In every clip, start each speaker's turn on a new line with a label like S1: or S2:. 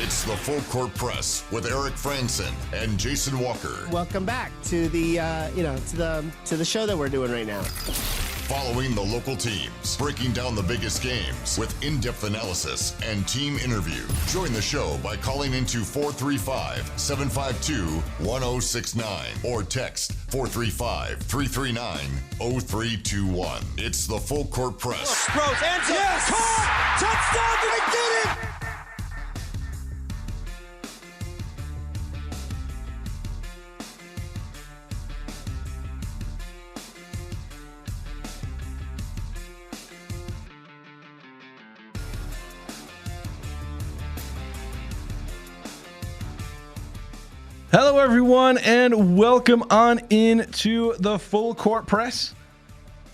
S1: It's the Full Court Press with Eric Frandsen and Jason Walker.
S2: Welcome back to the to the show that we're doing right now.
S1: Following the local teams, breaking down the biggest games with in-depth analysis and team interview. Join the show by calling into 435-752-1069 or text 435-339-0321. It's the Full Court Press.
S3: Throws, ends up, yes! Caught! Touchdown! They did it!
S4: Hello, everyone, and welcome on into the Full Court Press.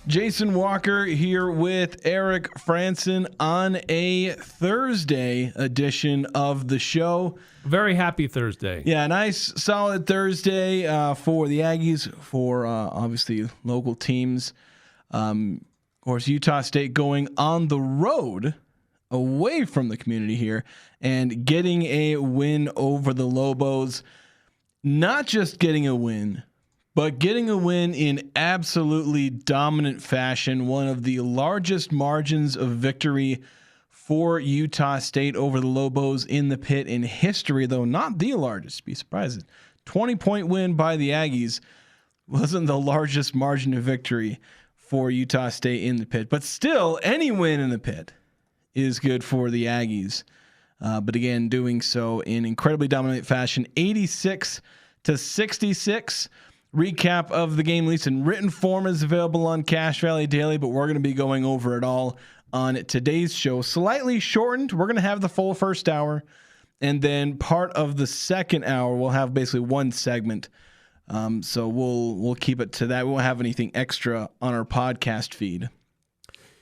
S4: Jason Walker here with Eric Frandsen on a Thursday edition of the show.
S5: Very happy Thursday.
S4: Yeah, nice, solid Thursday for the Aggies, for obviously local teams. Of course, Utah State going on the road away from the community here and getting a win over the Lobos. Not just getting a win, but getting a win in absolutely dominant fashion. One of the largest margins of victory for Utah State over the Lobos in the pit in history, though not the largest. Be surprised. 20-point win by the Aggies wasn't the largest margin of victory for Utah State in the pit, but still, any win in the pit is good for the Aggies. But again, doing so in incredibly dominant fashion, 86-66. Recap of the game, at least in written form, is available on Cache Valley Daily, but we're going to be going over it all on today's show. Slightly shortened. We're going to have the full first hour, and then part of the second hour, we'll have basically one segment. So we'll keep it to that. We won't have anything extra on our podcast feed.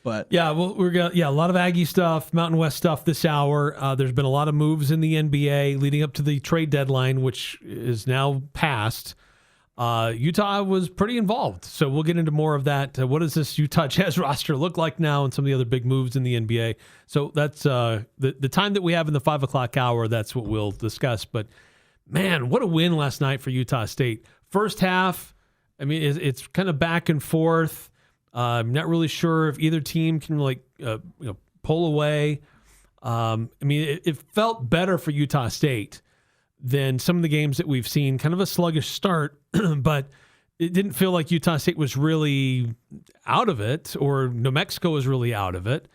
S4: But
S5: yeah, well, we're gonna a lot of Aggie stuff, Mountain West stuff this hour. There's been a lot of moves in the NBA leading up to the trade deadline, which is now passed. Utah was pretty involved, so we'll get into more of that. What does this Utah Jazz roster look like now, and some of the other big moves in the NBA? So that's the time that we have in the 5 o'clock hour. That's what we'll discuss. But man, what a win last night for Utah State. First half, I mean, it's kind of back and forth. I'm not really sure if either team can pull away. I mean, it felt better for Utah State than some of the games that we've seen. Kind of a sluggish start, but it didn't feel like Utah State was really out of it, or New Mexico was really out of it.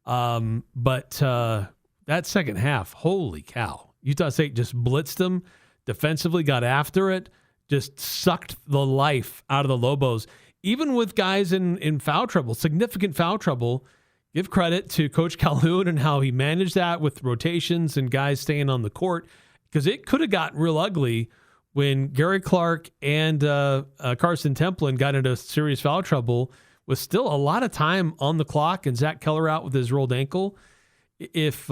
S5: But that second half, holy cow! Utah State just blitzed them defensively, got after it, just sucked the life out of the Lobos. Even with guys in foul trouble, significant foul trouble, give credit to Coach Calhoun and how he managed that with rotations and guys staying on the court, because it could have gotten real ugly when Gary Clark and Carson Templin got into serious foul trouble with still a lot of time on the clock and Zach Keller out with his rolled ankle. If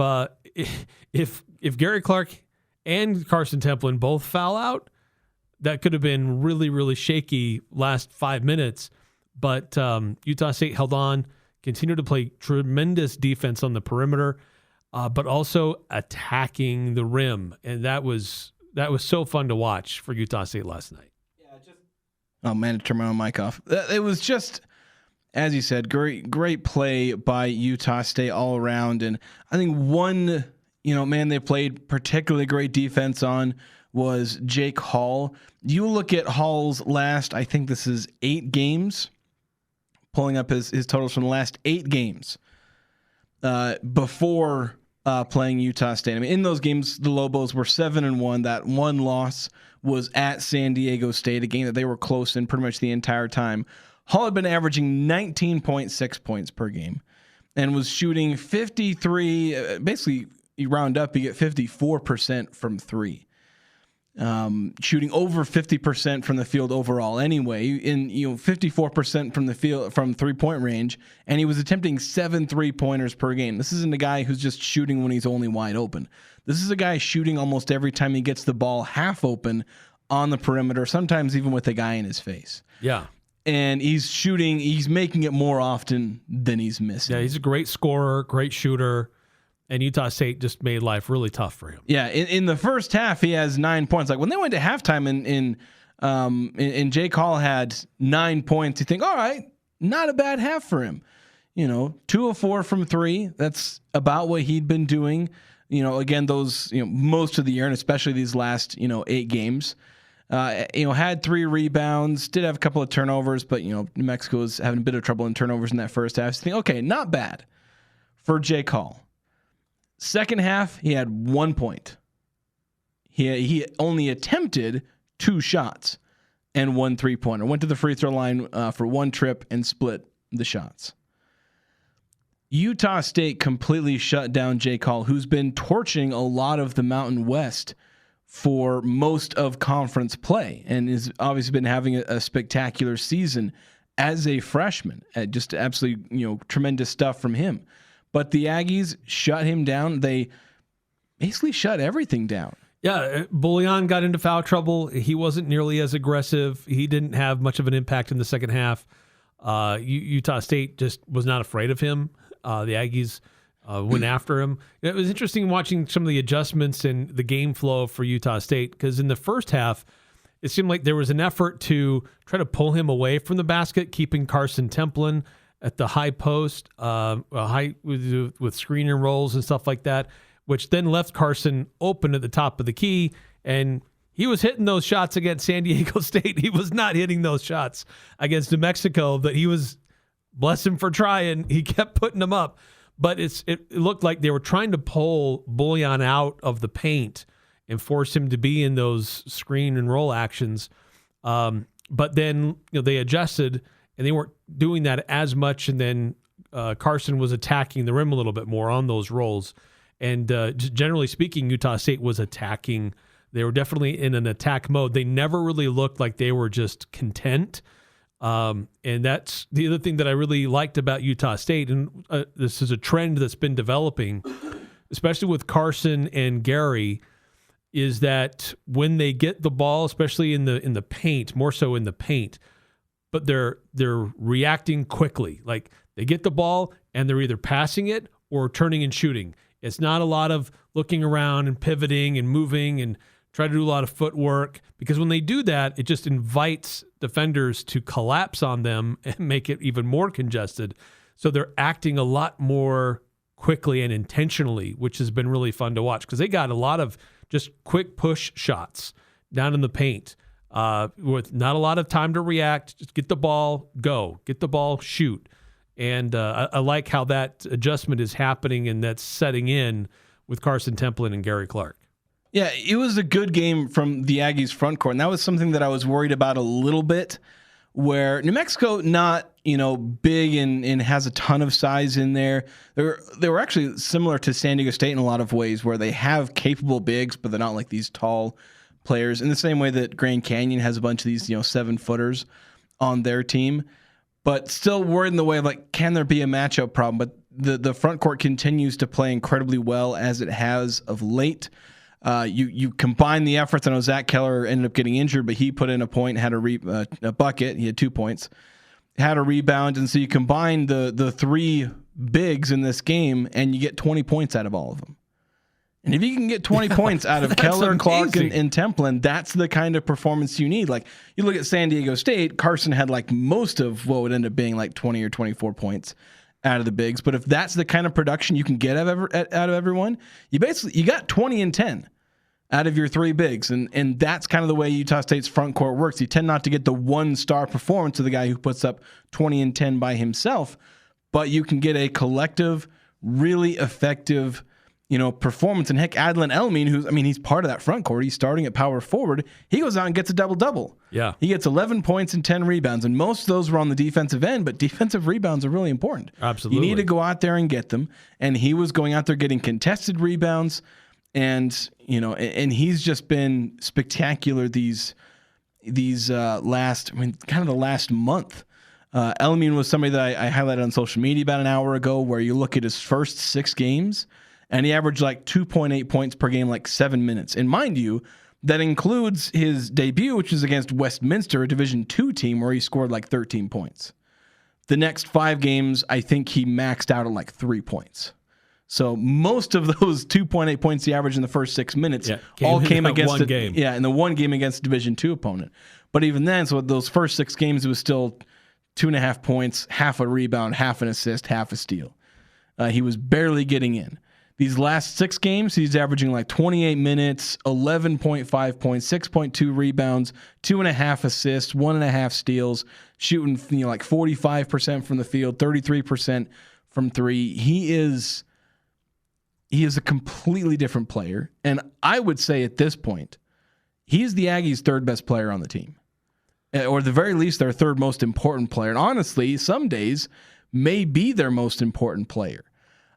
S5: Gary Clark and Carson Templin both foul out, that could have been really, really shaky last 5 minutes. But Utah State held on, continued to play tremendous defense on the perimeter, but also attacking the rim. And that was so fun to watch for Utah State last night.
S4: Oh, man, to turn my own mic off. It was just, as you said, great play by Utah State all around. And I think one, man, they played particularly great defense on was Jake Hall. You look at Hall's last, I think this is 8 games, pulling up his totals from the last 8 games before playing Utah State. I mean, in those games, the Lobos were 7-1. That one loss was at San Diego State, a game that they were close in pretty much the entire time. Hall had been averaging 19.6 points per game and was shooting 53, basically you round up, you get 54% from three. Shooting over 50% from the field overall anyway, in 54% from the field from 3-point range, and he was attempting 7 3-pointers per game. This isn't a guy who's just shooting when he's only wide open. This is a guy shooting almost every time he gets the ball half open on the perimeter, sometimes even with a guy in his face.
S5: Yeah.
S4: And he's making it more often than he's missing.
S5: Yeah, he's a great scorer, great shooter. and Utah State just made life really tough for him.
S4: Yeah, in the first half, he has 9 points. Like when they went to halftime and Jake Hall had 9 points, you think, all right, not a bad half for him. 2 of 4 from 3. That's about what he'd been doing. Again, those most of the year, and especially these last 8 games. Had 3 rebounds, did have a couple of turnovers, but New Mexico was having a bit of trouble in turnovers in that first half. So you think, okay, not bad for Jake Hall. Second half, he had 1 point. He only attempted 2 shots and 1 3-pointer. Went to the free throw line for 1 trip and split the shots. Utah State completely shut down Jake Hall, who's been torching a lot of the Mountain West for most of conference play and has obviously been having a spectacular season as a freshman. Just absolutely, tremendous stuff from him. But the Aggies shut him down. They basically shut everything down.
S5: Yeah, Bullion got into foul trouble. He wasn't nearly as aggressive. He didn't have much of an impact in the second half. Utah State just was not afraid of him. The Aggies went after him. It was interesting watching some of the adjustments in the game flow for Utah State, because in the first half, it seemed like there was an effort to try to pull him away from the basket, keeping Carson Templin at the high post, high with screen and rolls and stuff like that, which then left Carson open at the top of the key. And he was hitting those shots against San Diego State. He was not hitting those shots against New Mexico, but he was, bless him for trying, he kept putting them up. But it looked like they were trying to pull Bullion out of the paint and force him to be in those screen and roll actions. But then they adjusted, and they weren't doing that as much. And then Carson was attacking the rim a little bit more on those rolls. And generally speaking, Utah State was attacking. They were definitely in an attack mode. They never really looked like they were just content. And that's the other thing that I really liked about Utah State. And this is a trend that's been developing, especially with Carson and Gary, is that when they get the ball, especially in the paint, more so in the paint, but they're reacting quickly. Like they get the ball and they're either passing it or turning and shooting. It's not a lot of looking around and pivoting and moving and try to do a lot of footwork, because when they do that, it just invites defenders to collapse on them and make it even more congested. So they're acting a lot more quickly and intentionally, which has been really fun to watch, because they got a lot of just quick push shots down in the paint with not a lot of time to react. Just get the ball, go. Get the ball, shoot. And I like how that adjustment is happening and that's setting in with Carson Templin and Gary Clark.
S4: Yeah, it was a good game from the Aggies front court, and that was something that I was worried about a little bit, where New Mexico, not, big and has a ton of size in there. They were actually similar to San Diego State in a lot of ways, where they have capable bigs, but they're not like these tall players, in the same way that Grand Canyon has a bunch of these, 7-footers on their team, but still worried in the way of like, can there be a matchup problem? But the front court continues to play incredibly well, as it has of late. You combine the efforts. I know Zach Keller ended up getting injured, but he put in a point, had a bucket. He had 2 points, had a rebound. And so you combine the 3 bigs in this game and you get 20 points out of all of them. And if you can get 20 points out of Keller,
S5: amazing.
S4: Clark, and Templin, that's the kind of performance you need. Like you look at San Diego State, Carson had like most of what would end up being like 20 or 24 points out of the bigs. But if that's the kind of production you can get out of everyone, you got 20 and 10 out of your 3 bigs. And that's kind of the way Utah State's front court works. You tend not to get the 1-star performance of the guy who puts up 20 and 10 by himself, but you can get a collective, really effective, performance. And heck, Adlin Elmine, he's part of that front court. He's starting at power forward. He goes out and gets a double-double.
S5: Yeah.
S4: He gets 11 points and 10 rebounds. And most of those were on the defensive end, but defensive rebounds are really important.
S5: Absolutely.
S4: You need to go out there and get them. And he was going out there getting contested rebounds. And, and he's just been spectacular these last, kind of the last month. Elmine was somebody that I highlighted on social media about an hour ago, where you look at his first 6 games, and he averaged like 2.8 points per game, like 7 minutes. And mind you, that includes his debut, which is against Westminster, a Division II team, where he scored like 13 points. The next 5 games, I think he maxed out at like 3 points. So most of those 2.8 points he averaged in the first 6 minutes all came against
S5: one game.
S4: Yeah, in the one game against a Division II opponent. But even then, so those first 6 games, it was still 2.5 points, half a rebound, half an assist, half a steal. He was barely getting in. These last 6 games, he's averaging like 28 minutes, 11.5 points, 6.2 rebounds, 2.5 assists, 1.5 steals, shooting like 45% from the field, 33% from 3. He is a completely different player, and I would say at this point, he's the Aggies' third best player on the team, or at the very least, their third most important player. And honestly, some days may be their most important player.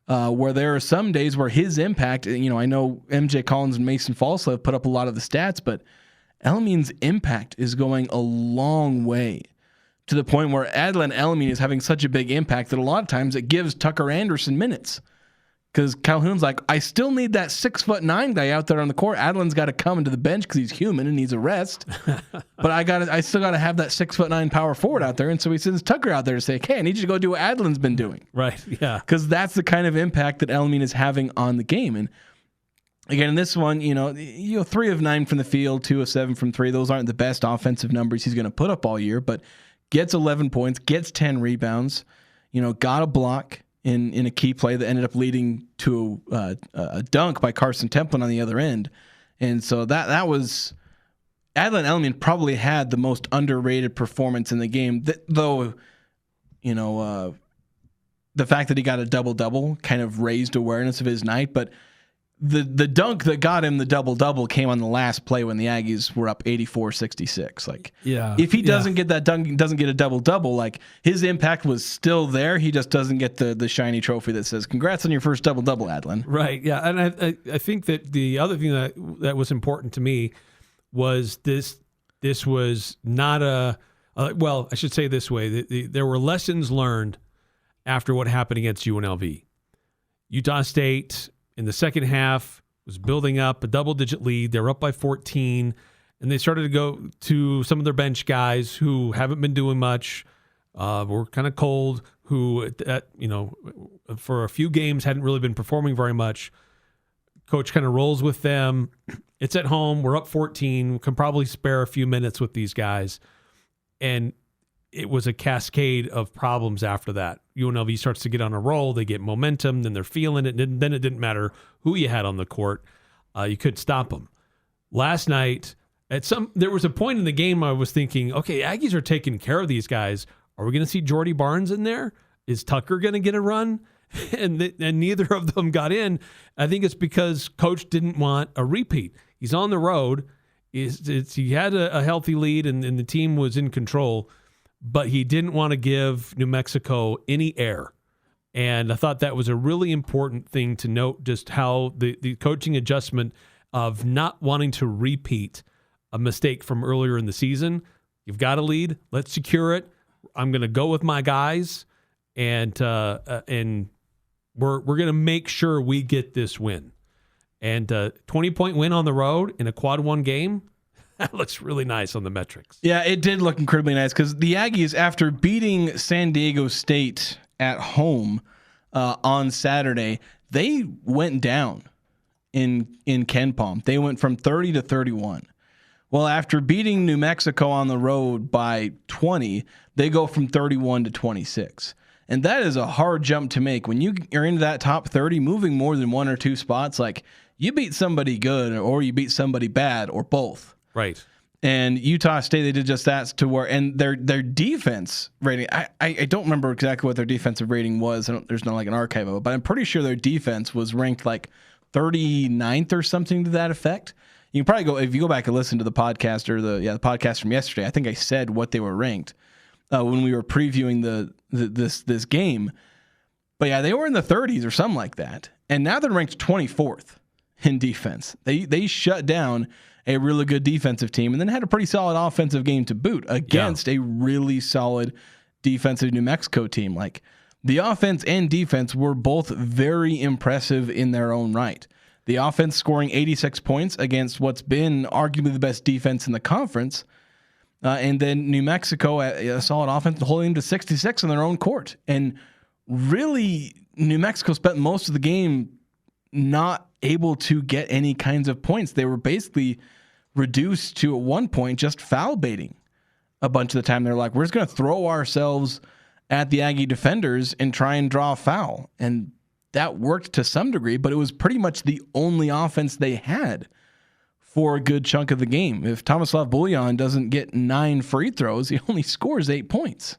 S4: Where there are some days where his impact, I know MJ Collins and Mason Falsell have put up a lot of the stats, but El-Amin's impact is going a long way, to the point where Adlan El-Amin is having such a big impact that a lot of times it gives Tucker Anderson minutes. Because Calhoun's like, I still need that 6'9" guy out there on the court. Adlan's got to come into the bench because he's human and needs a rest. But I still got to have that 6'9" power forward out there. And so he sends Tucker out there to say, hey, I need you to go do what Adlan's been doing.
S5: Right. Yeah.
S4: Because that's the kind of impact that El-Amin is having on the game. And again, in this one, 3 of 9 from the field, 2 of 7 from 3. Those aren't the best offensive numbers he's going to put up all year, but gets 11 points, gets 10 rebounds, got a block in a key play that ended up leading to a dunk by Carson Templin on the other end. And so that was Adlan El-Amin probably had the most underrated performance in the game, though, the fact that he got a double-double kind of raised awareness of his night. But the dunk that got him the double-double came on the last play when the Aggies were up 84-66. Like, if he doesn't get that dunk, doesn't get a double-double, like, his impact was still there. He just doesn't get the shiny trophy that says, congrats on your first double-double, Adlan.
S5: Right, yeah. And I think that the other thing that was important to me was this was not I should say this way. There were lessons learned after what happened against UNLV. Utah State in the second half was building up a double-digit lead. They were up by 14, and they started to go to some of their bench guys who haven't been doing much, were kind of cold, who, for a few games hadn't really been performing very much. Coach kind of rolls with them. It's at home. We're up 14. We can probably spare a few minutes with these guys. And it was a cascade of problems after that. UNLV starts to get on a roll. They get momentum. Then they're feeling it. And then it didn't matter who you had on the court. You couldn't stop them. Last night, there was a point in the game I was thinking, okay, Aggies are taking care of these guys. Are we going to see Jordy Barnes in there? Is Tucker going to get a run? And neither of them got in. I think it's because Coach didn't want a repeat. He's on the road. He had a healthy lead, and the team was in control. But he didn't want to give New Mexico any air. And I thought that was a really important thing to note, just how the coaching adjustment of not wanting to repeat a mistake from earlier in the season. You've got a lead. Let's secure it. I'm going to go with my guys, and we're going to make sure we get this win. And 20-point win on the road in a quad 1 game. That looks really nice on the metrics.
S4: Yeah, it did look incredibly nice because the Aggies, after beating San Diego State at home on Saturday, they went down in Ken Palm. They went from 30 to 31. Well, after beating New Mexico on the road by 20, they go from 31 to 26. And that is a hard jump to make. When you're into that top 30, moving more than 1 or 2 spots, like you beat somebody good or you beat somebody bad or both.
S5: Right.
S4: And Utah State, they did just that to where, and their defense rating, I don't remember exactly what their defensive rating was. There's no like an archive of it, but I'm pretty sure their defense was ranked like 39th or something to that effect. You can probably go, if you go back and listen to the podcast or the podcast from yesterday, I think I said what they were ranked when we were previewing this game. But yeah, they were in the 30s or something like that. And now they're ranked 24th in defense. They shut down a really good defensive team, and then had a pretty solid offensive game to boot against a really solid defensive New Mexico team. Like the offense and defense were both very impressive in their own right. The offense scoring 86 points against what's been arguably the best defense in the conference, and then New Mexico a solid offense holding them to 66 on their own court, and really New Mexico spent most of the game not able to get any kinds of points. They were basically reduced to, at one point, just foul baiting a bunch of the time. They're like, we're just going to throw ourselves at the Aggie defenders and try and draw a foul. And that worked to some degree, but it was pretty much the only offense they had for a good chunk of the game. If Tomislav Buljan doesn't get 9 free throws, he only scores 8 points.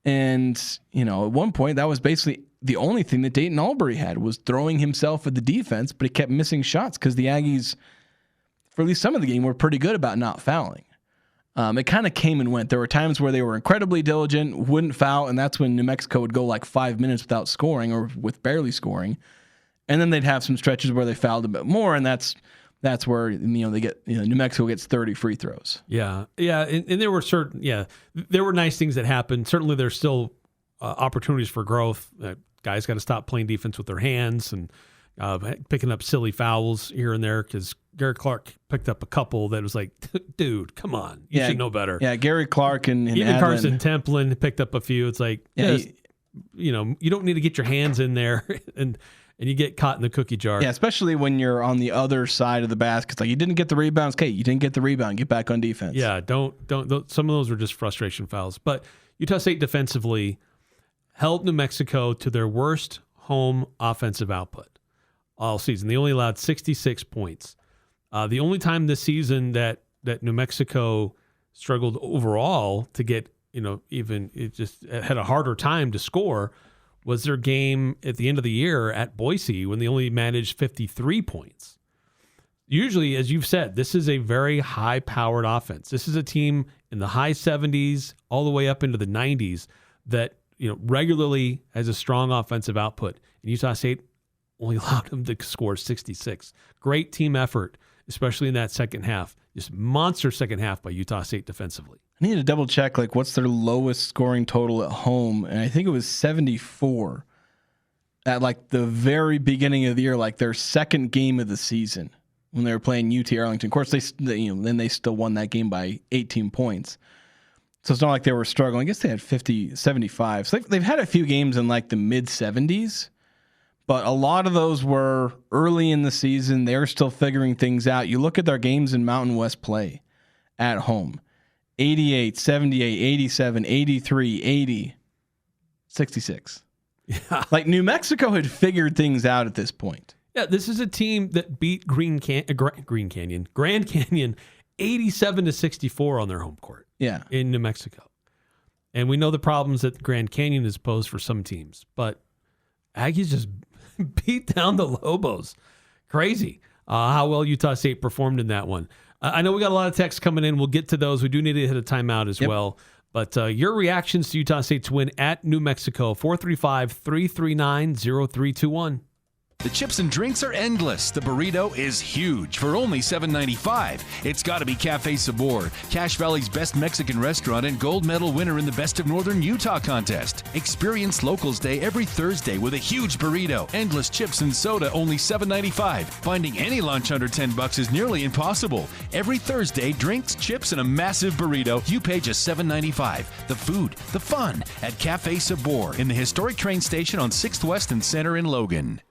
S4: And, at one point, that was basically the only thing that Dayton Albury had, was throwing himself at the defense, but he kept missing shots because the Aggies, for at least some of the game, were pretty good about not fouling. It kind of came and went. There were times where they were incredibly diligent, wouldn't foul, and that's when New Mexico would go like 5 minutes without scoring or with barely scoring. And then they'd have some stretches where they fouled a bit more, and that's where they get New Mexico gets 30 free throws.
S5: Yeah, and there were there were nice things that happened. Certainly, there's still opportunities for growth. Guys got to stop playing defense with their hands and picking up silly fouls here and there, because Gary Clark picked up a couple that was like, dude, come on, you should know better.
S4: Yeah, Gary Clark and
S5: even
S4: Adlin.
S5: Carson Templin picked up a few. It's like, you don't need to get your hands in there and you get caught in the cookie jar.
S4: Yeah, especially when you're on the other side of the basket. It's like, you didn't get the rebounds. Okay, you didn't get the rebound. Get back on defense.
S5: Yeah, don't. Some of those were just frustration fouls. But Utah State defensively held New Mexico to their worst home offensive output all season. They only allowed 66 points. The only time this season that New Mexico struggled overall to get, it just had a harder time to score was their game at the end of the year at Boise, when they only managed 53 points. Usually, as you've said, this is a very high-powered offense. This is a team in the high 70s all the way up into the 90s that regularly has a strong offensive output. And Utah State only allowed them to score 66. Great team effort, especially in that second half. Just monster second half by Utah State defensively.
S4: I need to double check, what's their lowest scoring total at home? And I think it was 74 at the very beginning of the year, their second game of the season when they were playing UT Arlington. Of course, then they still won that game by 18 points. So it's not like they were struggling. I guess they had 75. So they've had a few games in the mid 70s, but a lot of those were early in the season. They're still figuring things out. You look at their games in Mountain West play at home. 88, 78, 87, 83, 80, 66.
S5: Yeah.
S4: New Mexico had figured things out at this point.
S5: Yeah, this is a team that beat Grand Canyon 87-64 on their home court.
S4: Yeah.
S5: In New Mexico. And we know the problems that Grand Canyon has posed for some teams, but Aggies just beat down the Lobos. Crazy how well Utah State performed in that one. I know we got a lot of texts coming in. We'll get to those. We do need to hit a timeout as well. But your reactions to Utah State's win at New Mexico, 435-339-0321.
S3: The chips and drinks are endless. The burrito is huge for only $7.95. It's got to be Cafe Sabor, Cache Valley's best Mexican restaurant and gold medal winner in the Best of Northern Utah contest. Experience Locals Day every Thursday with a huge burrito, endless chips and soda, only $7.95. Finding any lunch under $10 is nearly impossible. Every Thursday, drinks, chips, and a massive burrito. You pay just $7.95. The food, the fun at Cafe Sabor in the historic train station on 6th West and Center in Logan.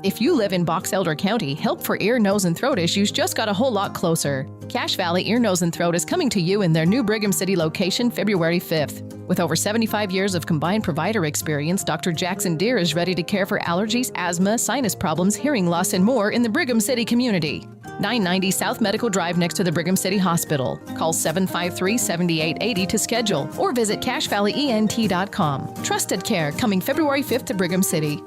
S6: If you live in Box Elder County, help for ear, nose, and throat issues just got a whole lot closer. Cache Valley Ear, Nose, and Throat is coming to you in their new Brigham City location February 5th. With over 75 years of combined provider experience, Dr. Jackson Deere is ready to care for allergies, asthma, sinus problems, hearing loss, and more in the Brigham City community. 990 South Medical Drive next to the Brigham City Hospital. Call 753-7880 to schedule or visit CacheValleyENT.com. Trusted care coming February 5th to Brigham City.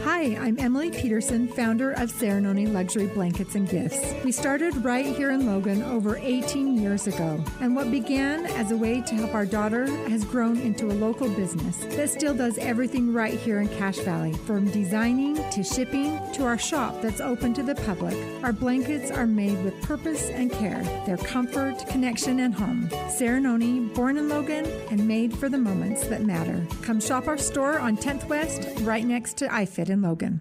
S7: Hi, I'm Emily Peterson, founder of Serenoni Luxury Blankets and Gifts. We started right here in Logan over 18 years ago, and what began as a way to help our daughter has grown into a local business that still does everything right here in Cache Valley, from designing to shipping to our shop that's open to the public. Our blankets are made with purpose and care. They're comfort, connection, and home. Serenoni, born in Logan and made for the moments that matter. Come shop our store on 10th West, right next to iFit in Logan.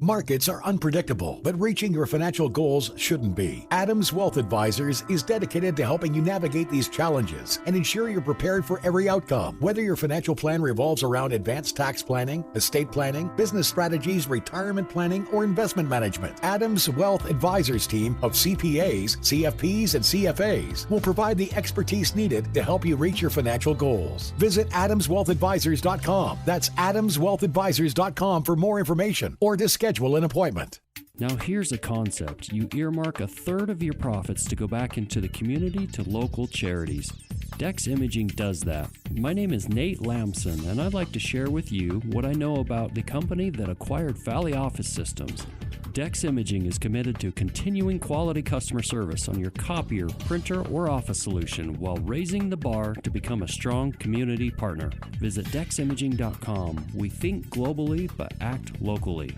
S8: Markets are unpredictable, but reaching your financial goals shouldn't be. Adams Wealth Advisors is dedicated to helping you navigate these challenges and ensure you're prepared for every outcome. Whether your financial plan revolves around advanced tax planning, estate planning, business strategies, retirement planning, or investment management, Adams Wealth Advisors team of CPAs, CFPs, and CFAs will provide the expertise needed to help you reach your financial goals. Visit AdamsWealthAdvisors.com. That's AdamsWealthAdvisors.com for more information or to schedule an appointment.
S9: Now here's a concept. You earmark a third of your profits to go back into the community to local charities. Dex Imaging does that. My name is Nate Lamson, and I'd like to share with you what I know about the company that acquired Valley Office Systems. Dex Imaging is committed to continuing quality customer service on your copier, printer, or office solution while raising the bar to become a strong community partner. Visit deximaging.com. We think globally, but act locally.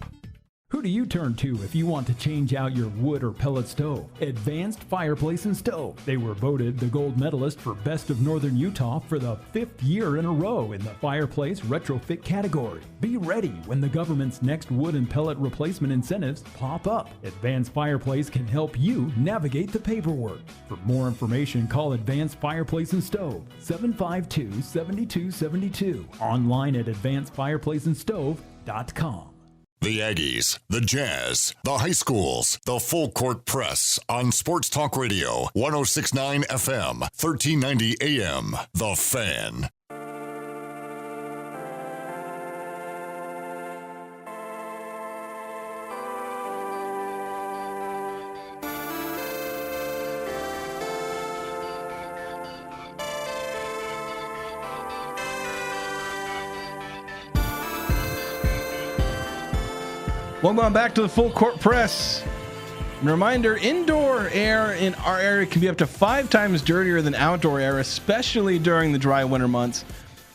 S10: Who do you turn to if you want to change out your wood or pellet stove? Advanced Fireplace and Stove. They were voted the gold medalist for Best of Northern Utah for the 5th year in a row in the fireplace retrofit category. Be ready when the government's next wood and pellet replacement incentives pop up. Advanced Fireplace can help you navigate the paperwork. For more information, call Advanced Fireplace and Stove, 752-7272. Online at advancedfireplaceandstove.com.
S1: The Aggies, the Jazz, the high schools, the full court press on Sports Talk Radio, 106.9 FM, 1390 AM. The Fan.
S4: Welcome back to the Full Court Press. And a reminder, indoor air in our area can be up to 5 times dirtier than outdoor air, especially during the dry winter months.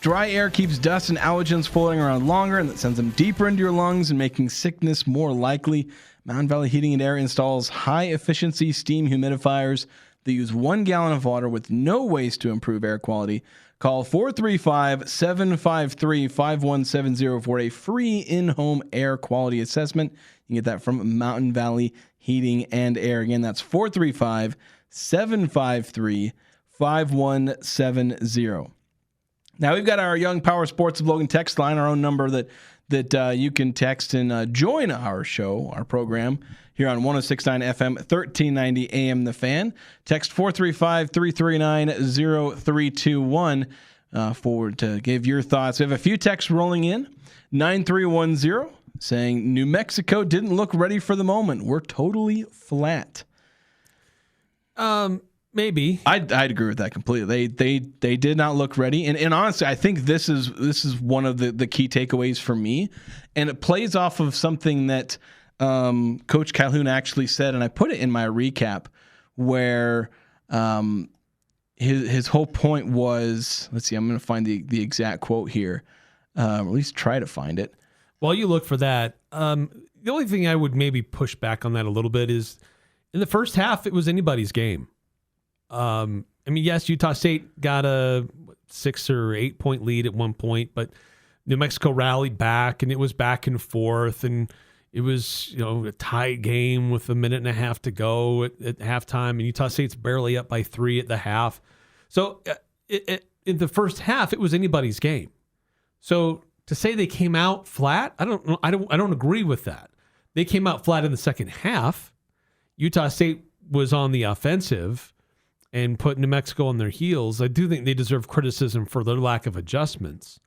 S4: Dry air keeps dust and allergens floating around longer, and that sends them deeper into your lungs and making sickness more likely. Mountain Valley Heating and Air installs high-efficiency steam humidifiers that use 1 gallon of water with no waste to improve air quality. Call 435-753-5170 for a free in-home air quality assessment. You can get that from Mountain Valley Heating and Air. Again, that's 435-753-5170. Now, we've got our Young Power Sports of Logan text line, our own number that you can text and join our show, our program, here on 106.9 FM, 1390 AM The Fan. Text 435-339-0321 forward to give your thoughts. We have a few texts rolling in. 9310 saying, New Mexico didn't look ready for the moment. We're totally flat.
S5: Maybe.
S4: I'd agree with that completely. They did not look ready. And honestly, I think this is one of the key takeaways for me. And it plays off of something that Coach Calhoun actually said, and I put it in my recap, where his whole point was, let's see, I'm going to find the exact quote here, or at least try to find it.
S5: While you look for that, the only thing I would maybe push back on that a little bit is in the first half, it was anybody's game. I mean, yes, Utah State got a 6 or 8 point lead at one point, but New Mexico rallied back and it was back and forth, and it was, a tight game with a minute and a half to go at halftime, and Utah State's barely up by 3 at the half. So in the first half, it was anybody's game. So to say they came out flat, I don't agree with that. They came out flat in the second half. Utah State was on the offensive and put New Mexico on their heels. I do think they deserve criticism for their lack of adjustments.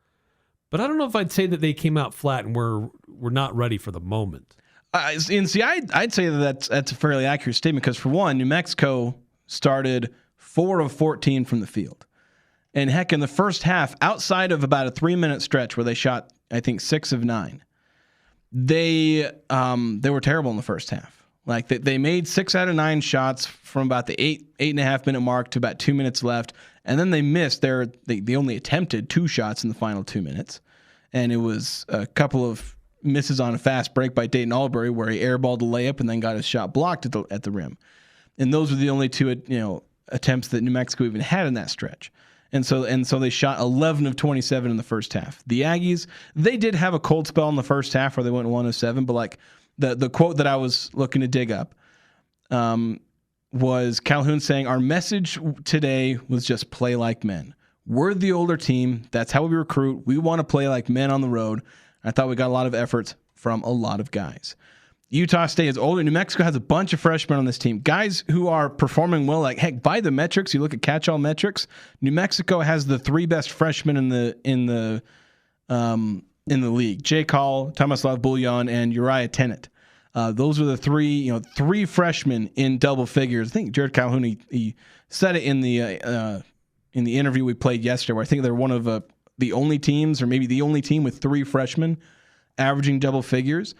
S5: But I don't know if I'd say that they came out flat and we're not ready for the moment.
S4: And see, I'd say that's a fairly accurate statement because, for one, New Mexico started 4 of 14 from the field. And heck, in the first half, outside of about a 3-minute stretch where they shot, I think, 6 of 9, they were terrible in the first half. Like they made 6 out of 9 shots from about the 8.5 minute mark to about 2 minutes left, and then they missed. They only attempted 2 shots in the final 2 minutes, and it was a couple of misses on a fast break by Dayton Albury where he airballed a layup and then got his shot blocked at the rim, and those were the only 2 attempts that New Mexico even had in that stretch. And so they shot 11 of 27 in the first half. The Aggies, they did have a cold spell in the first half where they went 1 of 7, but the quote that I was looking to dig up was Calhoun saying, "Our message today was just play like men. We're the older team. That's how we recruit. We want to play like men on the road." I thought we got a lot of efforts from a lot of guys. Utah State is older. New Mexico has a bunch of freshmen on this team, guys who are performing well. Like, heck, by the metrics, you look at catch-all metrics, New Mexico has the 3 best freshmen in the league: Jay Call, Tomislav Buljan, and Uriah Tennant. Those are the three freshmen in double figures. I think Jared Calhoun he said it in the interview we played yesterday, where I think they're one of the only teams, or maybe the only team, with 3 freshmen averaging double figures.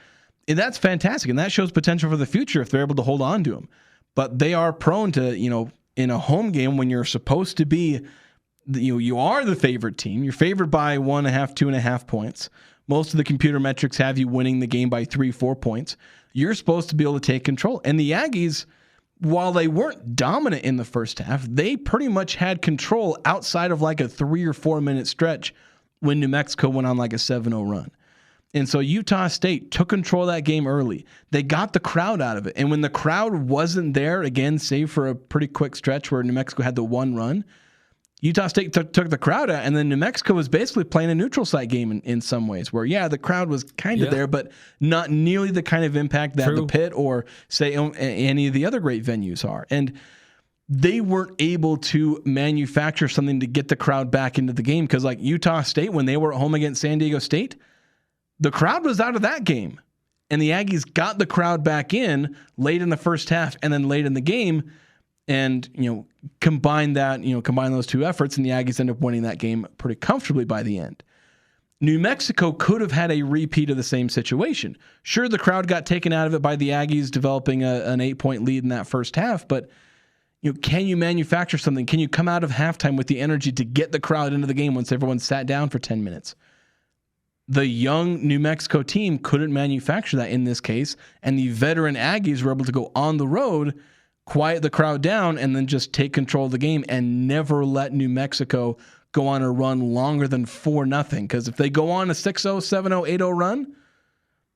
S4: And that's fantastic, and that shows potential for the future if they're able to hold on to him. But they are prone to, in a home game when you're supposed to be, you are the favorite team. You're favored by 1.5, 2.5 points. Most of the computer metrics have you winning the game by 3-4 points. You're supposed to be able to take control. And the Aggies, while they weren't dominant in the first half, they pretty much had control outside of like a 3 or 4 minute stretch when New Mexico went on like a 7-0 run. And so Utah State took control of that game early. They got the crowd out of it. And when the crowd wasn't there, again, save for a pretty quick stretch where New Mexico had the one run, Utah State took the crowd out, and then New Mexico was basically playing a neutral site game in some ways, where, the crowd was kind of there, but not nearly the kind of impact that the Pit or, say, any of the other great venues are. And they weren't able to manufacture something to get the crowd back into the game, because like Utah State, when they were at home against San Diego State, the crowd was out of that game, and the Aggies got the crowd back in late in the first half and then late in the game, and combine those two efforts, and the Aggies end up winning that game pretty comfortably by the end. New Mexico could have had a repeat of the same situation. Sure, the crowd got taken out of it by the Aggies developing an 8-point lead in that first half, but can you manufacture something? Can you come out of halftime with the energy to get the crowd into the game once everyone sat down for 10 minutes? The young New Mexico team couldn't manufacture that in this case, and the veteran Aggies were able to go on the road, quiet the crowd down, and then just take control of the game and never let New Mexico go on a run longer than 4-0. Because if they go on a 6-0, 7-0, 8-0 run,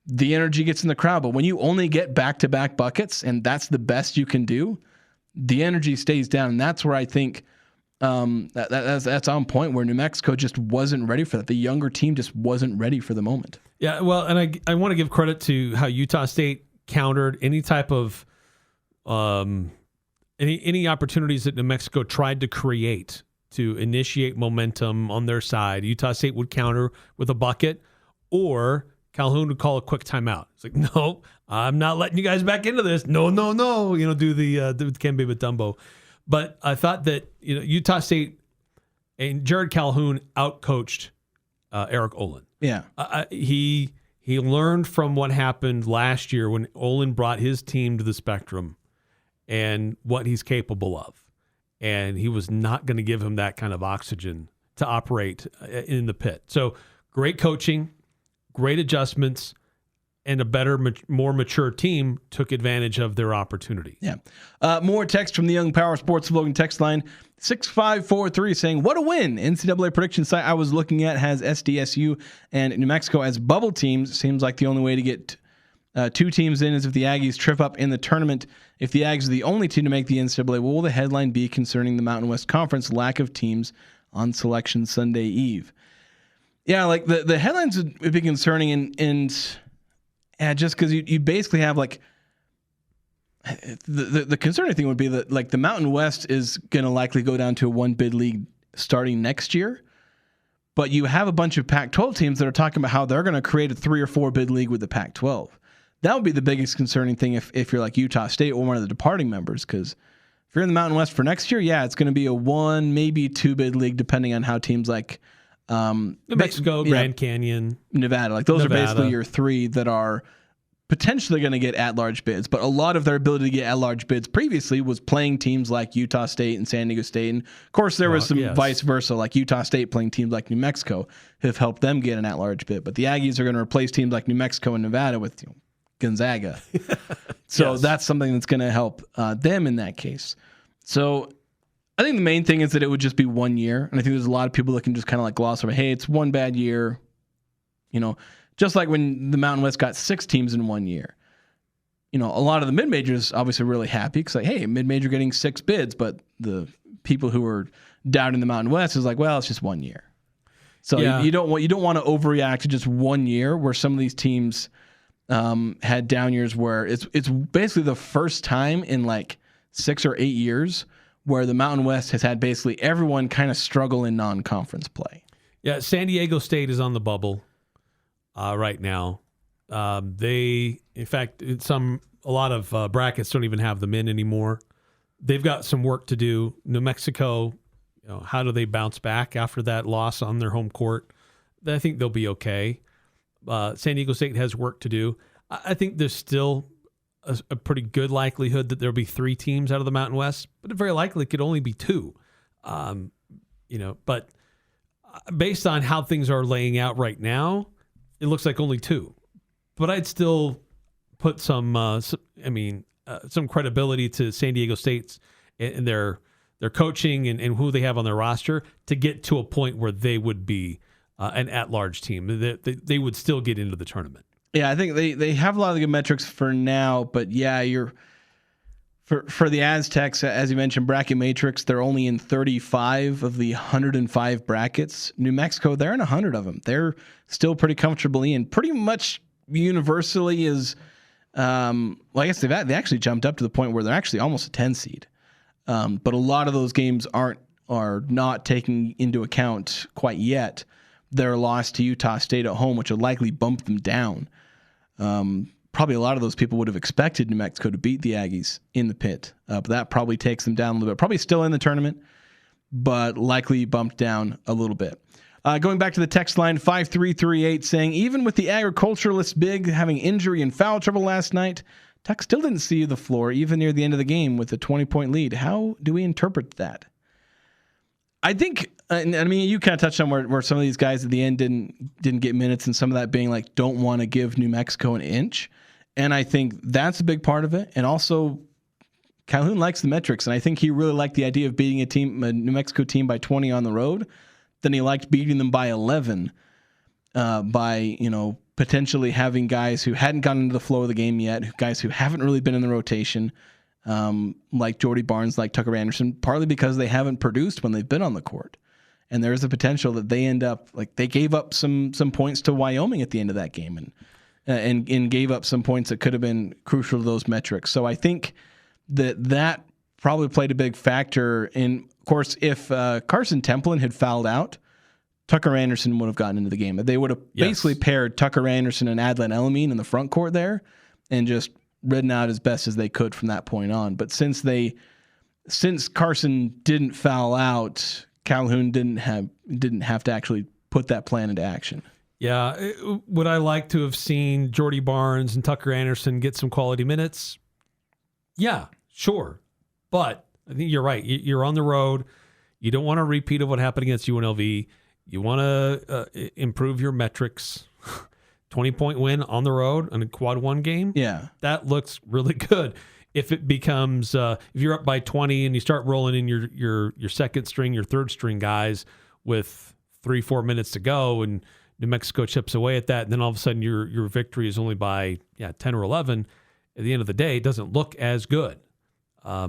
S4: the energy gets in the crowd. But when you only get back-to-back buckets, and that's the best you can do, the energy stays down. And that's where I think that's on point, where New Mexico just wasn't ready for that. The younger team just wasn't ready for the moment.
S5: Yeah, well, and I want to give credit to how Utah State countered any type of any opportunities that New Mexico tried to create to initiate momentum on their side. Utah State would counter with a bucket, or Calhoun would call a quick timeout. It's like, no, I'm not letting you guys back into this. No. Do the Kembe Mutombo. But I thought that Utah State and Jared Calhoun outcoached Eric Olin.
S4: Yeah,
S5: he learned from what happened last year when Olin brought his team to the Spectrum and what he's capable of, and he was not going to give him that kind of oxygen to operate in the Pit. So great coaching, great adjustments, and a better, more mature team took advantage of their opportunity.
S4: Yeah. More text from the Young Power Sports Logan text line 6543 saying, "What a win!" NCAA prediction site I was looking at has SDSU and New Mexico as bubble teams. Seems like the only way to get 2 teams in is if the Aggies trip up in the tournament. If the Aggies are the only team to make the NCAA, what will the headline be concerning the Mountain West Conference lack of teams on Selection Sunday Eve? Yeah, like the headlines would be concerning, and just because you basically have like the concerning thing would be that like the Mountain West is going to likely go down to a 1-bid league starting next year, but you have a bunch of Pac-12 teams that are talking about how they're going to create a 3 or 4 bid league with the Pac-12. That would be the biggest concerning thing if you're like Utah State or one of the departing members, because if you're in the Mountain West for next year, it's going to be a 1, maybe 2 bid league depending on how teams like
S5: New Mexico, Grand Canyon,
S4: Nevada, like those are basically your 3 that are potentially going to get at-large bids. But a lot of their ability to get at-large bids previously was playing teams like Utah State and San Diego State. And of course, there was some vice versa, like Utah State playing teams like New Mexico have helped them get an at-large bid. But the Aggies are going to replace teams like New Mexico and Nevada with Gonzaga. So that's something that's going to help them in that case. So I think the main thing is that it would just be 1 year. And I think there's a lot of people that can just kind of like gloss over, hey, it's one bad year. Just like when the Mountain West got 6 teams in 1 year. a lot of the mid majors obviously really happy because hey, mid major getting 6 bids, but the people who are down in the Mountain West is like, well, it's just 1 year. So you don't want to overreact to just 1 year where some of these teams had down years where it's basically the first time in like 6 or 8 years where the Mountain West has had basically everyone kind of struggle in non-conference play.
S5: Yeah, San Diego State is on the bubble right now. They, in fact, a lot of brackets don't even have them in anymore. They've got some work to do. New Mexico, how do they bounce back after that loss on their home court? I think they'll be okay. San Diego State has work to do. I think there's still a pretty good likelihood that there'll be 3 teams out of the Mountain West, but it very likely could only be 2. But based on how things are laying out right now, it looks like only 2. But I'd still put some credibility to San Diego State's and their coaching and who they have on their roster to get to a point where they would be an at-large team. They would still get into the tournament.
S4: Yeah, I think they have a lot of the good metrics for now, but yeah, for the Aztecs, as you mentioned, bracket matrix, they're only in 35 of the 105 brackets. New Mexico, they're in 100 of them. They're still pretty comfortably in. Pretty much universally is, I guess they actually jumped up to the point where they're actually almost a 10 seed. But a lot of those games are not taking into account quite yet their loss to Utah State at home, which will likely bump them down. Probably a lot of those people would have expected New Mexico to beat the Aggies in the pit, but that probably takes them down a little bit. Probably still in the tournament, but likely bumped down a little bit. Going back to the text line, 5338 saying, even with the agriculturalist big having injury and foul trouble last night, Tech still didn't see the floor even near the end of the game with a 20-point lead. How do we interpret that? I think, you kind of touched on where some of these guys at the end didn't get minutes, and some of that being like, don't want to give New Mexico an inch. And I think that's a big part of it. And also, Calhoun likes the metrics, and I think he really liked the idea of beating a New Mexico team by 20 on the road. Then he liked beating them by 11 by potentially having guys who hadn't gotten into the flow of the game yet, guys who haven't really been in the rotation, like Jordy Barnes, like Tucker Anderson, partly because they haven't produced when they've been on the court. And there is a potential that they end up, like they gave up some points to Wyoming at the end of that game and gave up some points that could have been crucial to those metrics. So I think that probably played a big factor in, of course, if Carson Templin had fouled out, Tucker Anderson would have gotten into the game. They would have basically paired Tucker Anderson and Adlan Elamine in the front court there and just ridden out as best as they could from that point on. But since Carson didn't foul out, Calhoun didn't have to actually put that plan into action.
S5: Yeah. Would I like to have seen Jordy Barnes and Tucker Anderson get some quality minutes? Yeah, sure. But I think you're right. You're on the road. You don't want a repeat of what happened against UNLV. You want to improve your metrics. 20-point win on the road in a quad 1 game. Yeah. That looks really good. If it becomes, if you're up by 20 and you start rolling in your second string, your third string guys with 3-4 minutes to go and New Mexico chips away at that, and then all of a sudden your victory is only by 10 or 11, at the end of the day, it doesn't look as good.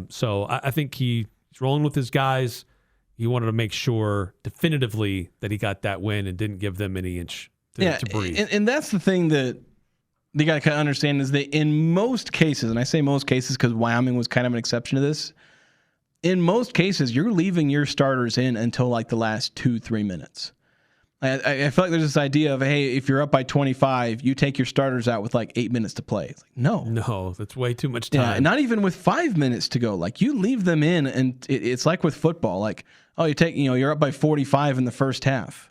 S5: So I think he's rolling with his guys. He wanted to make sure definitively that he got that win and didn't give them any inch to breathe.
S4: And that's the thing that you got to kind of understand is that in most cases, and I say most cases because Wyoming was kind of an exception to this, in most cases, you're leaving your starters in until like the last 2-3 minutes. I feel like there's this idea of, hey, if you're up by 25, you take your starters out with like 8 minutes to play. It's like, no,
S5: that's way too much time.
S4: Yeah, not even with 5 minutes to go. Like you leave them in, and it's like with football. Like, you're up by 45 in the first half.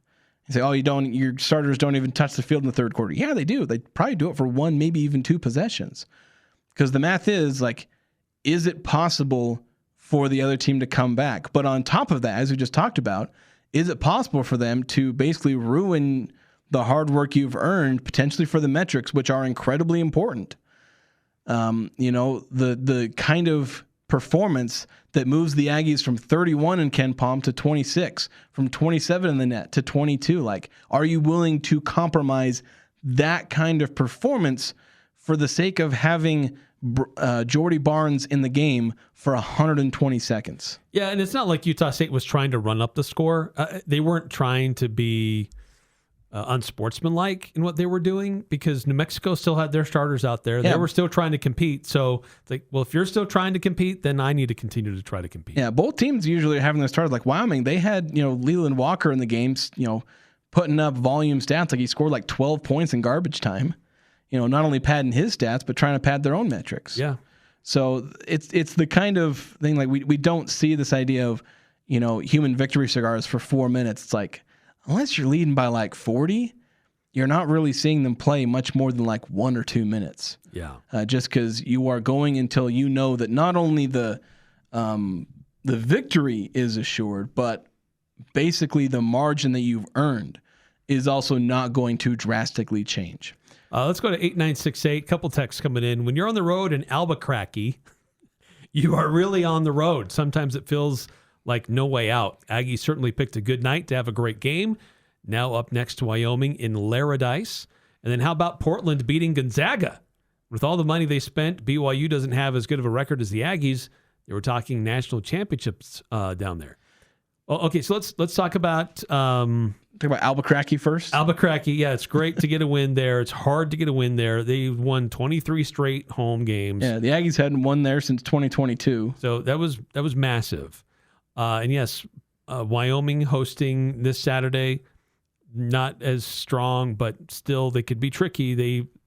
S4: You say, your starters don't even touch the field in the third quarter. Yeah, they do. They probably do it for 1, maybe even 2 possessions, because the math is like, is it possible for the other team to come back? But on top of that, as we just talked about, is it possible for them to basically ruin the hard work you've earned, potentially for the metrics, which are incredibly important? The kind of performance that moves the Aggies from 31 in Ken Palm to 26, from 27 in the net to 22. Like, are you willing to compromise that kind of performance for the sake of having Jordy Barnes in the game for 120 seconds.
S5: Yeah, and it's not like Utah State was trying to run up the score. They weren't trying to be unsportsmanlike in what they were doing because New Mexico still had their starters out there.
S4: Yeah.
S5: They were still trying to compete. So, it's like, well, if you're still trying to compete, then I need to continue to try to compete.
S4: Yeah, both teams usually are having their starters. Like Wyoming, they had, Leland Walker in the games, putting up volume stats. Like he scored like 12 points in garbage time. Not only padding his stats, but trying to pad their own metrics.
S5: Yeah.
S4: So it's the kind of thing like we don't see this idea of, human victory cigars for 4 minutes. It's like, unless you're leading by like 40, you're not really seeing them play much more than like 1 or 2 minutes.
S5: Yeah.
S4: Just because you are going until you know that not only the victory is assured, but basically the margin that you've earned is also not going to drastically change.
S5: Let's go to 8968. Couple texts coming in. When you're on the road in Albuquerque, you are really on the road. Sometimes it feels like no way out. Aggies certainly picked a good night to have a great game. Now up next to Wyoming in Laradice. And then how about Portland beating Gonzaga? With all the money they spent, BYU doesn't have as good of a record as the Aggies. They were talking national championships down there. Well, okay, so let's talk about
S4: Talk about Albuquerque first.
S5: Albuquerque, yeah, it's great to get a win there. It's hard to get a win there. They won 23 straight home games.
S4: Yeah, the Aggies hadn't won there since 2022.
S5: So that was massive. And yes, Wyoming hosting this Saturday, not as strong, but still they could be tricky.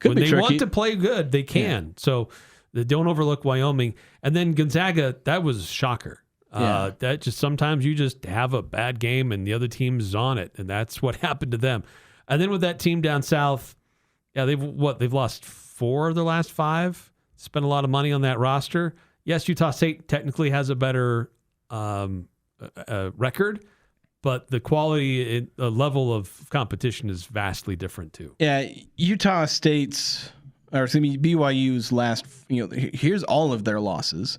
S5: When they want to play good, they can. Yeah. So don't overlook Wyoming. And then Gonzaga, that was a shocker. That just sometimes you just have a bad game and the other team's on it, and that's what happened to them. And then with that team down south, yeah, they've lost 4 of their last 5. Spent a lot of money on that roster. Yes, Utah State technically has a better record, but the quality, the level of competition is vastly different too.
S4: Yeah, Utah State's, or excuse me, BYU's last, here's all of their losses.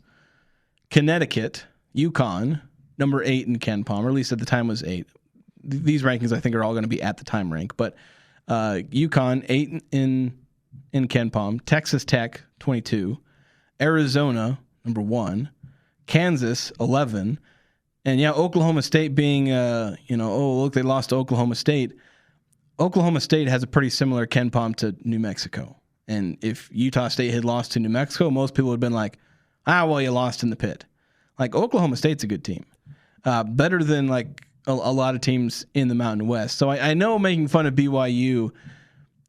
S4: Connecticut, UConn, number 8 in Ken Palm, or at least at the time was 8. These rankings I think are all going to be at the time rank, but UConn 8 in Ken Palm, Texas Tech 22, Arizona number 1, Kansas 11, and Oklahoma State being look, they lost to Oklahoma State. Oklahoma State has a pretty similar Ken Palm to New Mexico, and if Utah State had lost to New Mexico, most people would have been like, you lost in the pit. Like, Oklahoma State's a good team. Better than, like, a lot of teams in the Mountain West. So I know making fun of BYU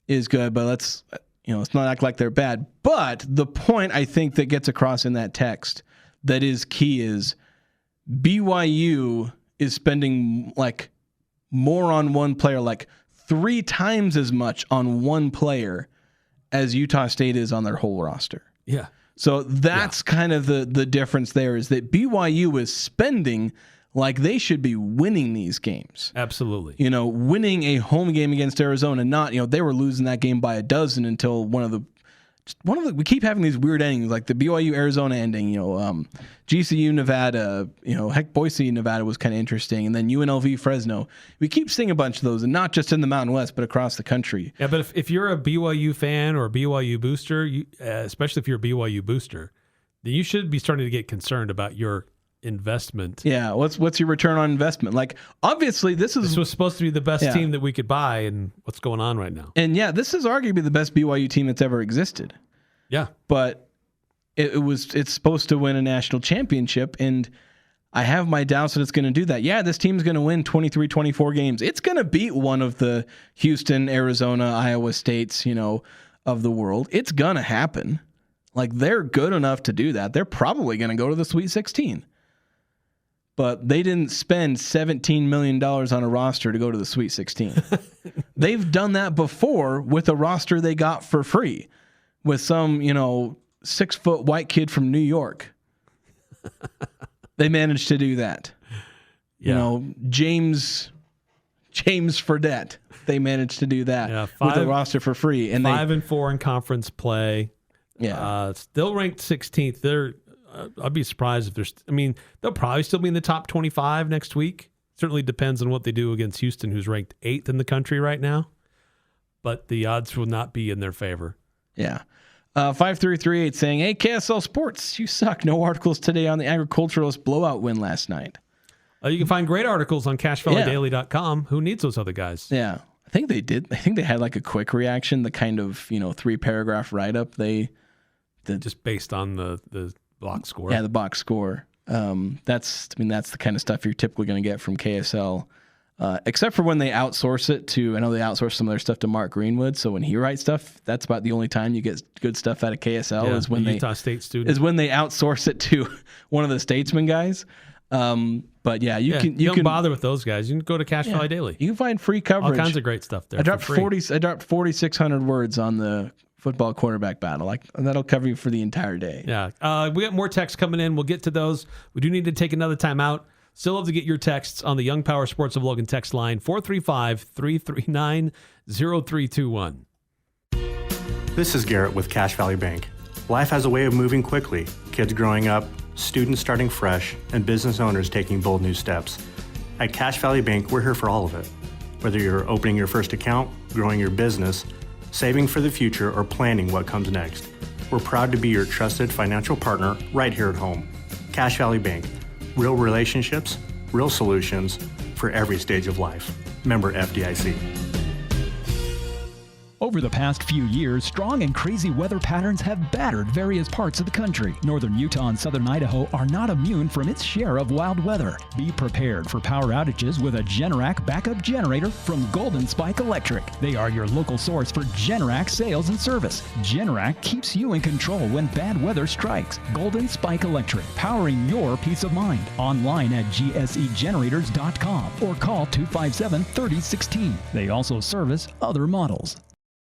S4: is good, but let's not act like they're bad. But the point I think that gets across in that text that is key is BYU is spending, like, more on one player, like 3 times as much on one player as Utah State is on their whole roster.
S5: Yeah.
S4: So that's kind of the difference there is that BYU is spending like they should be winning these games.
S5: Absolutely.
S4: Winning a home game against Arizona, not, they were losing that game by a dozen until one of the we keep having these weird endings like the BYU Arizona ending, GCU Nevada, heck, Boise Nevada was kind of interesting, and then UNLV Fresno. We keep seeing a bunch of those, and not just in the Mountain West, but across the country.
S5: Yeah, but if you're a BYU fan or a BYU booster, especially if you're a BYU booster, then you should be starting to get concerned about your investment.
S4: Yeah, what's your return on investment? Like, obviously, this was
S5: supposed to be the best team that we could buy, and what's going on right now?
S4: And this is arguably the best BYU team that's ever existed.
S5: Yeah,
S4: but it's supposed to win a national championship, and I have my doubts that it's going to do that. Yeah, this team's going to win 23, 24 games. It's going to beat one of the Houston, Arizona, Iowa States, of the world. It's going to happen. Like, they're good enough to do that. They're probably going to go to the Sweet 16. But they didn't spend $17 million on a roster to go to the Sweet 16. They've done that before with a roster they got for free with some, 6-foot white kid from New York. They managed to do that.
S5: Yeah.
S4: James Fredette. They managed to do that with a roster for free. And
S5: 5-4 in conference play.
S4: Yeah.
S5: Still ranked 16th. I'd be surprised if they'll probably still be in the top 25 next week. Certainly depends on what they do against Houston, who's ranked 8th in the country right now. But the odds will not be in their favor.
S4: Yeah. 5338 saying, hey, KSL Sports, you suck. No articles today on the agriculturalist blowout win last night.
S5: You can find great articles on CashValleyDaily.com. Who needs those other guys?
S4: Yeah. I think they did. I think they had like a quick reaction, the kind of, 3-paragraph write-up.
S5: Just based on the box score.
S4: Yeah, the box score. That's the kind of stuff you're typically going to get from KSL. Except for when they outsource it to, I know they outsource some of their stuff to Mark Greenwood. So when he writes stuff, that's about the only time you get good stuff out of KSL is when
S5: Utah State student.
S4: Is when they outsource it to one of the Statesman guys. But yeah, you
S5: don't bother with those guys. You can go to Cache Valley Daily.
S4: You can find free coverage.
S5: All kinds of great stuff there.
S4: I dropped 4,600 words on the football quarterback battle. That'll cover you for the entire day.
S5: Yeah. We got more texts coming in. We'll get to those. We do need to take another time out. Still love to get your texts on the Young Power Sports of Logan text line 435-339-0321.
S11: This is Garrett with Cache Valley Bank. Life has a way of moving quickly. Kids growing up, students starting fresh, and business owners taking bold new steps. At Cache Valley Bank, we're here for all of it. Whether you're opening your first account, growing your business, saving for the future, or planning what comes next, we're proud to be your trusted financial partner right here at home. Cache Valley Bank. Real relationships, real solutions for every stage of life. Member FDIC.
S10: Over the past few years, strong and crazy weather patterns have battered various parts of the country. Northern Utah and southern Idaho are not immune from its share of wild weather. Be prepared for power outages with a Generac backup generator from Golden Spike Electric. They are your local source for Generac sales and service. Generac keeps you in control when bad weather strikes. Golden Spike Electric, powering your peace of mind. Online at gsegenerators.com or call 257-3016. They also service other models.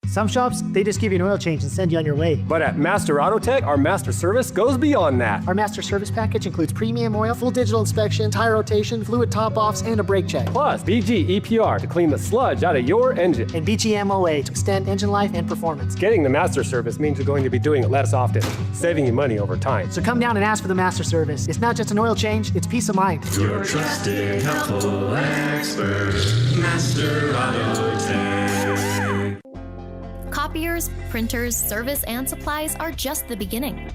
S2: Some shops, they just give you an oil change and send you on your way.
S12: But at Master Auto Tech, our master service goes beyond that.
S2: Our master service package includes premium oil, full digital inspection, tire rotation, fluid top-offs, and a brake check.
S12: Plus, BG EPR to clean the sludge out of your engine.
S2: And BG MOA to extend engine life and performance.
S12: Getting the master service means you're going to be doing it less often, saving you money over time.
S2: So come down and ask for the master service. It's not just an oil change, it's peace of mind.
S13: Your trusted, helpful expert, Master Auto Tech.
S14: Copiers, printers, service, and supplies are just the beginning.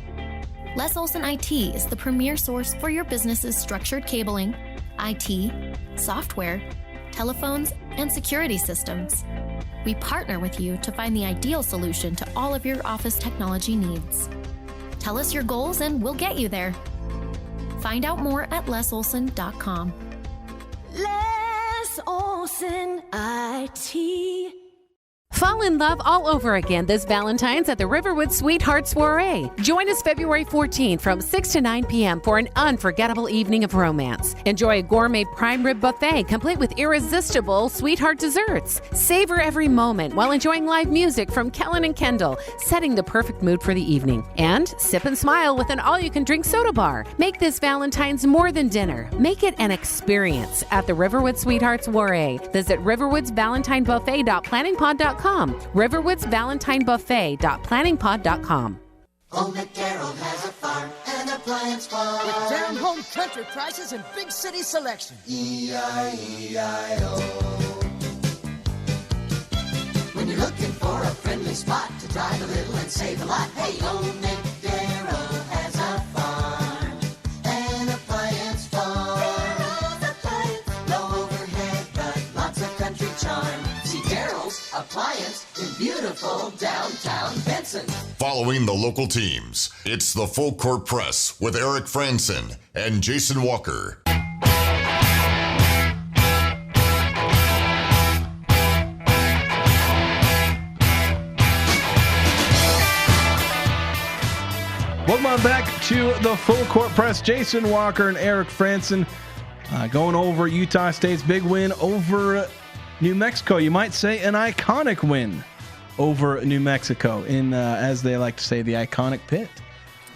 S14: Les Olson IT is the premier source for your business's structured cabling, IT, software, telephones, and security systems. We partner with you to find the ideal solution to all of your office technology needs. Tell us your goals and we'll get you there. Find out more at lesolson.com.
S15: Les Olson IT.
S16: Fall in love all over again this Valentine's at the Riverwood Sweetheart Soiree. Join us February 14th from 6 to 9 p.m. for an unforgettable evening of romance. Enjoy a gourmet prime rib buffet complete with irresistible sweetheart desserts. Savor every moment while enjoying live music from Kellen and Kendall, setting the perfect mood for the evening. And sip and smile with an all-you-can-drink soda bar. Make this Valentine's more than dinner. Make it an experience at the Riverwood Sweetheart Soiree. Visit riverwoodsvalentinebuffet.planningpod.com. riverwoodsvalentinebuffet.planningpod.com.
S17: Old McDarrell has a farm, an appliance farm.
S18: With down home country prices and big city selection.
S17: E-I-E-I-O. When you're looking for a friendly spot to drive a little and save a lot, hey, Old McDarrell has a farm, an appliance farm. Low overhead, but lots of country charm. See Darrell's Appliance in beautiful downtown Benson.
S1: Following the local teams, it's the Full Court Press with Eric Frandsen and Jason Walker.
S4: Welcome on back to the Full Court Press. Jason Walker and Eric Frandsen going over Utah State's big win over New Mexico. You might say an iconic win over New Mexico in, as they like to say, the iconic pit.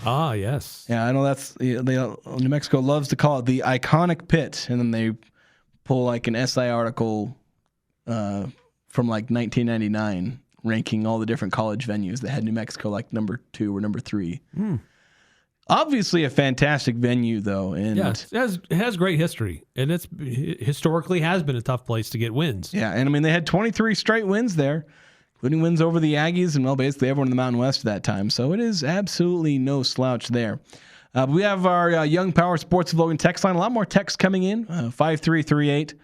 S5: Ah, yes.
S4: Yeah, I know that's New Mexico loves to call it the iconic pit, and then they pull like an SI article from like 1999 ranking all the different college venues that had New Mexico like number 2 or number 3. Obviously a fantastic venue, though. And
S5: yeah, it has great history, and it's historically has been a tough place to get wins.
S4: Yeah, and I mean, they had 23 straight wins there. including wins over the Aggies and, well, basically everyone in the Mountain West at that time. So it is absolutely no slouch there. We have our Young Power Sports of Logan text line. A lot more texts coming in. 5338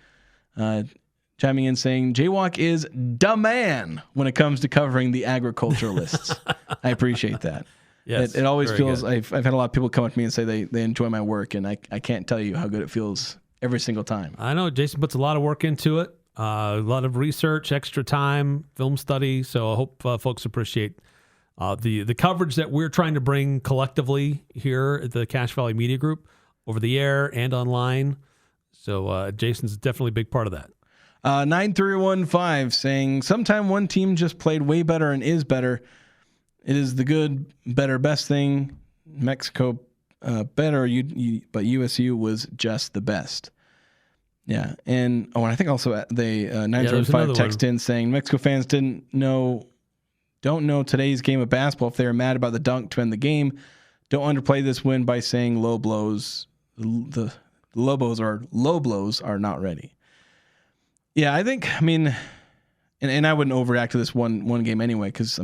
S4: chiming in saying, Jaywalk is the man when it comes to covering the agriculturalists. I appreciate that.
S5: Yes,
S4: it always feels,
S5: good.
S4: I've had a lot of people come up to me and say they enjoy my work, and I can't tell you how good it feels every single time.
S5: I know Jason puts a lot of work into it, a lot of research, extra time, film study. So I hope folks appreciate the coverage that we're trying to bring collectively here at the Cache Valley Media Group, over the air and online. So Jason's definitely a big part of that.
S4: 9315 saying, sometime one team just played way better and is better. It is the good, better, best thing. Mexico better, but USU was just the best. Yeah, and I think also they 905 text in saying Mexico fans don't know today's game of basketball if they were mad about the dunk to end the game. Don't underplay this win by saying low blows. The low blows are not ready. Yeah, I mean, and I wouldn't overreact to this one game anyway, because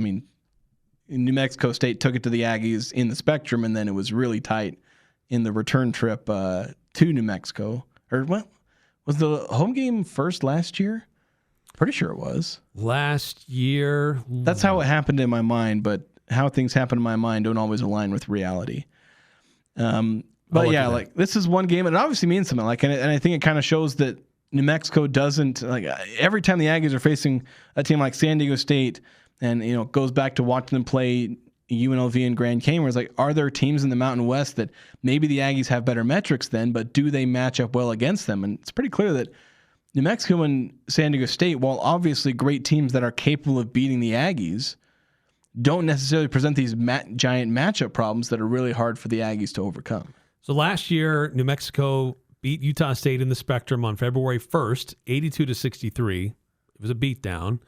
S4: New Mexico State took it to the Aggies in the Spectrum, and then it was really tight in the return trip to New Mexico. Or what was the home game first last year? Pretty sure it was
S5: last year.
S4: That's how it happened in my mind, but how things happen in my mind don't always align with reality. But yeah, like this is one game, and it obviously means something. Like, and I think it kind of shows that New Mexico doesn't, like, every time the Aggies are facing a team like San Diego State, and it goes back to watching them play UNLV and Grand Canyon, where it's like, are there teams in the Mountain West that maybe the Aggies have better metrics than, but do they match up well against them? And it's pretty clear that New Mexico and San Diego State, while obviously great teams that are capable of beating the Aggies, don't necessarily present these giant matchup problems that are really hard for the Aggies to overcome.
S5: So last year, New Mexico beat Utah State in the Spectrum on February 1st, 82-63. It was a beatdown.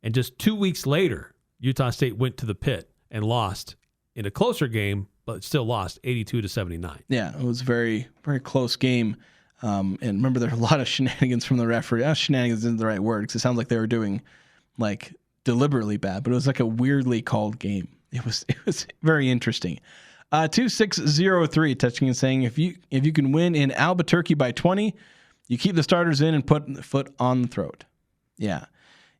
S5: And just 2 weeks later, Utah State went to the pit and lost in a closer game, but still lost 82-79.
S4: Yeah, it was a very, very close game. And remember, there are a lot of shenanigans from the referee. Shenanigans isn't the right word, because it sounds like they were doing like deliberately bad, but it was like a weirdly called game. It was very interesting. 2603 touching and saying, if you can win in Albuquerque by 20, you keep the starters in and put the foot on the throat. Yeah.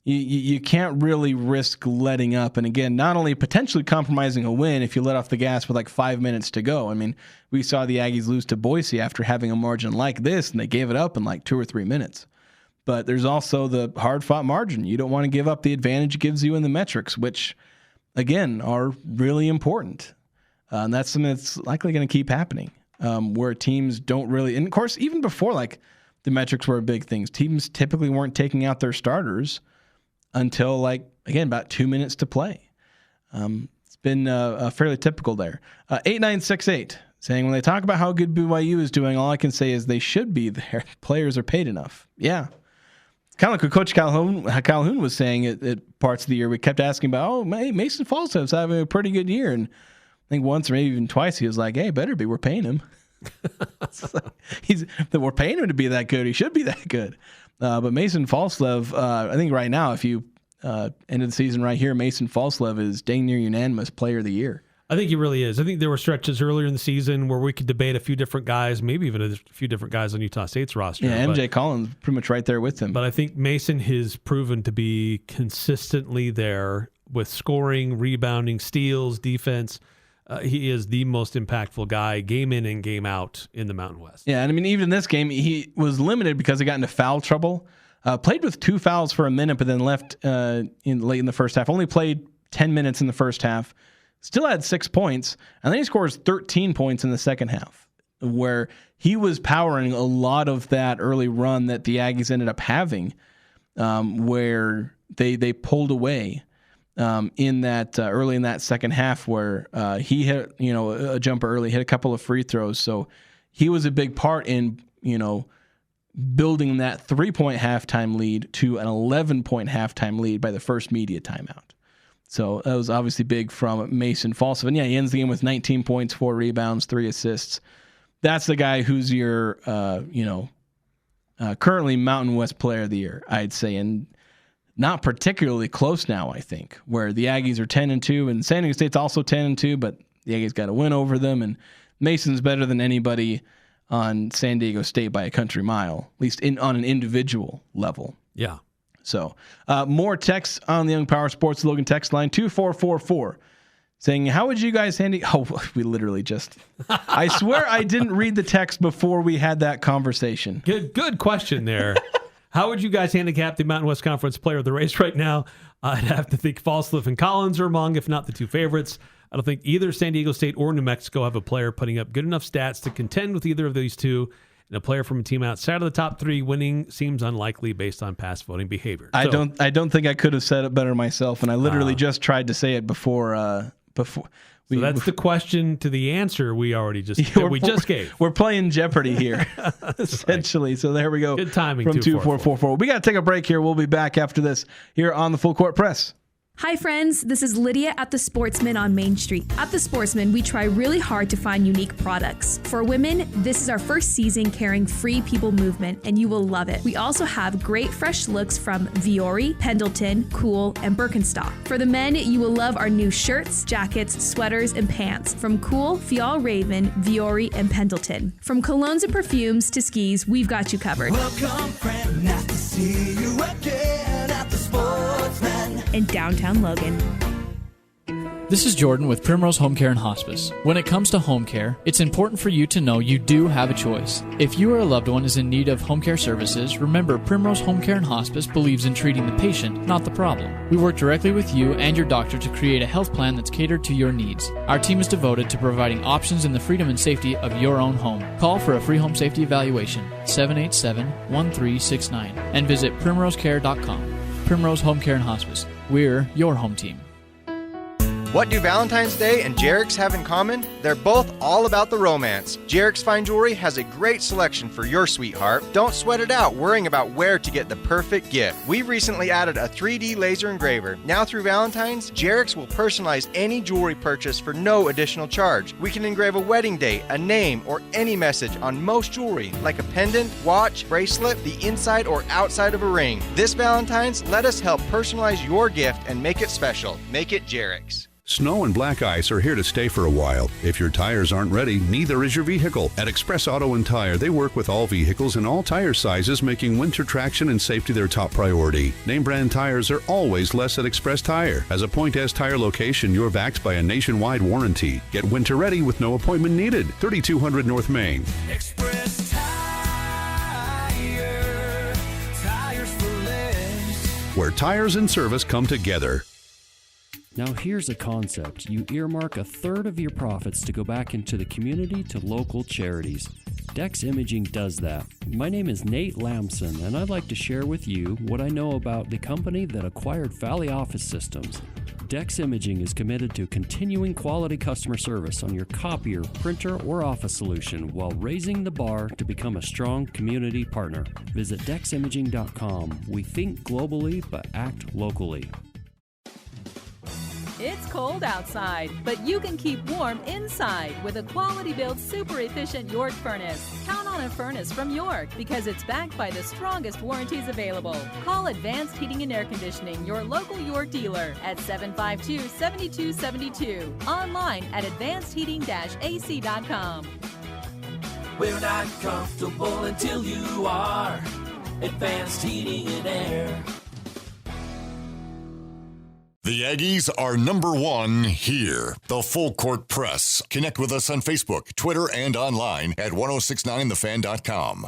S4: You can't really risk letting up. And again, not only potentially compromising a win if you let off the gas with like 5 minutes to go. I mean, we saw the Aggies lose to Boise after having a margin like this, and they gave it up in like 2 or 3 minutes. But there's also the hard-fought margin. You don't want to give up the advantage it gives you in the metrics, which, again, are really important. And that's something that's likely going to keep happening, where teams don't really – and, of course, even before like the metrics were a big thing, teams typically weren't taking out their starters until, like, again, about 2 minutes to play. It's been fairly typical there. 8968 saying, when they talk about how good BYU is doing, all I can say is they should be there. Players are paid enough. Yeah. It's kind of like what Coach Calhoun was saying at parts of the year. We kept asking about, Mason Falstaff's having a pretty good year. And I think once or maybe even twice he was like, hey, better be. We're paying him. We're paying him to be that good. He should be that good. But Mason Falstaff, I think right now, if you ended the season right here, Mason Falstaff is dang near unanimous player of the year.
S5: I think he really is. I think there were stretches earlier in the season where we could debate a few different guys, maybe even a few different guys on Utah State's roster.
S4: Yeah, MJ Collins pretty much right there with him.
S5: But I think Mason has proven to be consistently there with scoring, rebounding, steals, defense. He is the most impactful guy game in and game out in the Mountain West.
S4: Yeah, and I mean, even in this game, he was limited because he got into foul trouble. Played with 2 fouls for a minute, but then left late in the first half. Only played 10 minutes in the first half. Still had 6 points, and then he scores 13 points in the second half, where he was powering a lot of that early run that the Aggies ended up having, where they pulled away in that early in that second half, where he hit a jumper early, hit a couple of free throws. So he was a big part in building that 3-point halftime lead to an 11-point halftime lead by the first media timeout. So that was obviously big from Mason Falstaff. And yeah, he ends the game with 19 points, 4 rebounds, 3 assists. That's the guy who's your, currently Mountain West Player of the Year, I'd say. And not particularly close now, I think, where the Aggies are 10-2 and San Diego State's also 10-2, but the Aggies got a win over them, and Mason's better than anybody on San Diego State by a country mile, at least on an individual level.
S5: Yeah.
S4: So more texts on the Young Power Sports Logan text line 2444 saying, how would you guys handicap? Oh, we literally just, I swear I didn't read the text before we had that conversation.
S5: Good question there. How would you guys handicap the Mountain West Conference player of the race right now? I'd have to think Falsliff and Collins are among, if not the two favorites. I don't think either San Diego State or New Mexico have a player putting up good enough stats to contend with either of these two. And a player from a team outside of the top three winning seems unlikely based on past voting behavior.
S4: I don't think I could have said it better myself, and I literally just tried to say it before.
S5: So that's the question to the answer we already just gave.
S4: We're playing Jeopardy here, essentially. Right. So there we go.
S5: Good timing.
S4: From 2444. We got to take a break here. We'll be back after this here on the Full Court Press.
S19: Hi friends, this is Lydia at The Sportsman on Main Street. At The Sportsman, we try really hard to find unique products. For women, this is our first season carrying Free People movement, and you will love it. We also have great fresh looks from Viore, Pendleton, Cool, and Birkenstock. For the men, you will love our new shirts, jackets, sweaters, and pants from Cool, Fial Raven, Viore, and Pendleton. From colognes and perfumes to skis, we've got you covered.
S17: Welcome, friend, nice to see you again at The Sportsman
S19: in downtown Logan.
S20: This is Jordan with Primrose Home Care and Hospice. When it comes to home care, it's important for you to know you do have a choice. If you or a loved one is in need of home care services, remember Primrose Home Care and Hospice believes in treating the patient, not the problem. We work directly with you and your doctor to create a health plan that's catered to your needs. Our team is devoted to providing options in the freedom and safety of your own home. Call for a free home safety evaluation, 787-1369, and visit primrosecare.com. Primrose Home Care and Hospice. We're your home team.
S21: What do Valentine's Day and Jarek's have in common? They're both all about the romance. Jarek's Fine Jewelry has a great selection for your sweetheart. Don't sweat it out worrying about where to get the perfect gift. We've recently added a 3D laser engraver. Now through Valentine's, Jarek's will personalize any jewelry purchase for no additional charge. We can engrave a wedding date, a name, or any message on most jewelry, like a pendant, watch, bracelet, the inside or outside of a ring. This Valentine's, let us help personalize your gift and make it special. Make it Jarek's.
S22: Snow and black ice are here to stay for a while. If your tires aren't ready, neither is your vehicle. At Express Auto and Tire, they work with all vehicles and all tire sizes, making winter traction and safety their top priority. Name brand tires are always less at Express Tire. As a Point S Tire location, you're backed by a nationwide warranty. Get winter ready with no appointment needed. 3200 North Main.
S17: Express Tire, tires for less.
S22: Where tires and service come together.
S9: Now here's a concept. You earmark a third of your profits to go back into the community to local charities. Dex Imaging does that. My name is Nate Lamson, and I'd like to share with you what I know about the company that acquired Valley Office Systems. Dex Imaging is committed to continuing quality customer service on your copier, printer, or office solution while raising the bar to become a strong community partner. Visit deximaging.com. We think globally, but act locally.
S23: It's cold outside, but you can keep warm inside with a quality-built, super-efficient York furnace. Count on a furnace from York because it's backed by the strongest warranties available. Call Advanced Heating and Air Conditioning, your local York dealer, at 752-7272. Online at advancedheating-ac.com.
S17: We're not comfortable until you are. Advanced Heating and Air.
S1: The Aggies are number one here. The Full Court Press. Connect with us on Facebook, Twitter, and online at 1069thefan.com.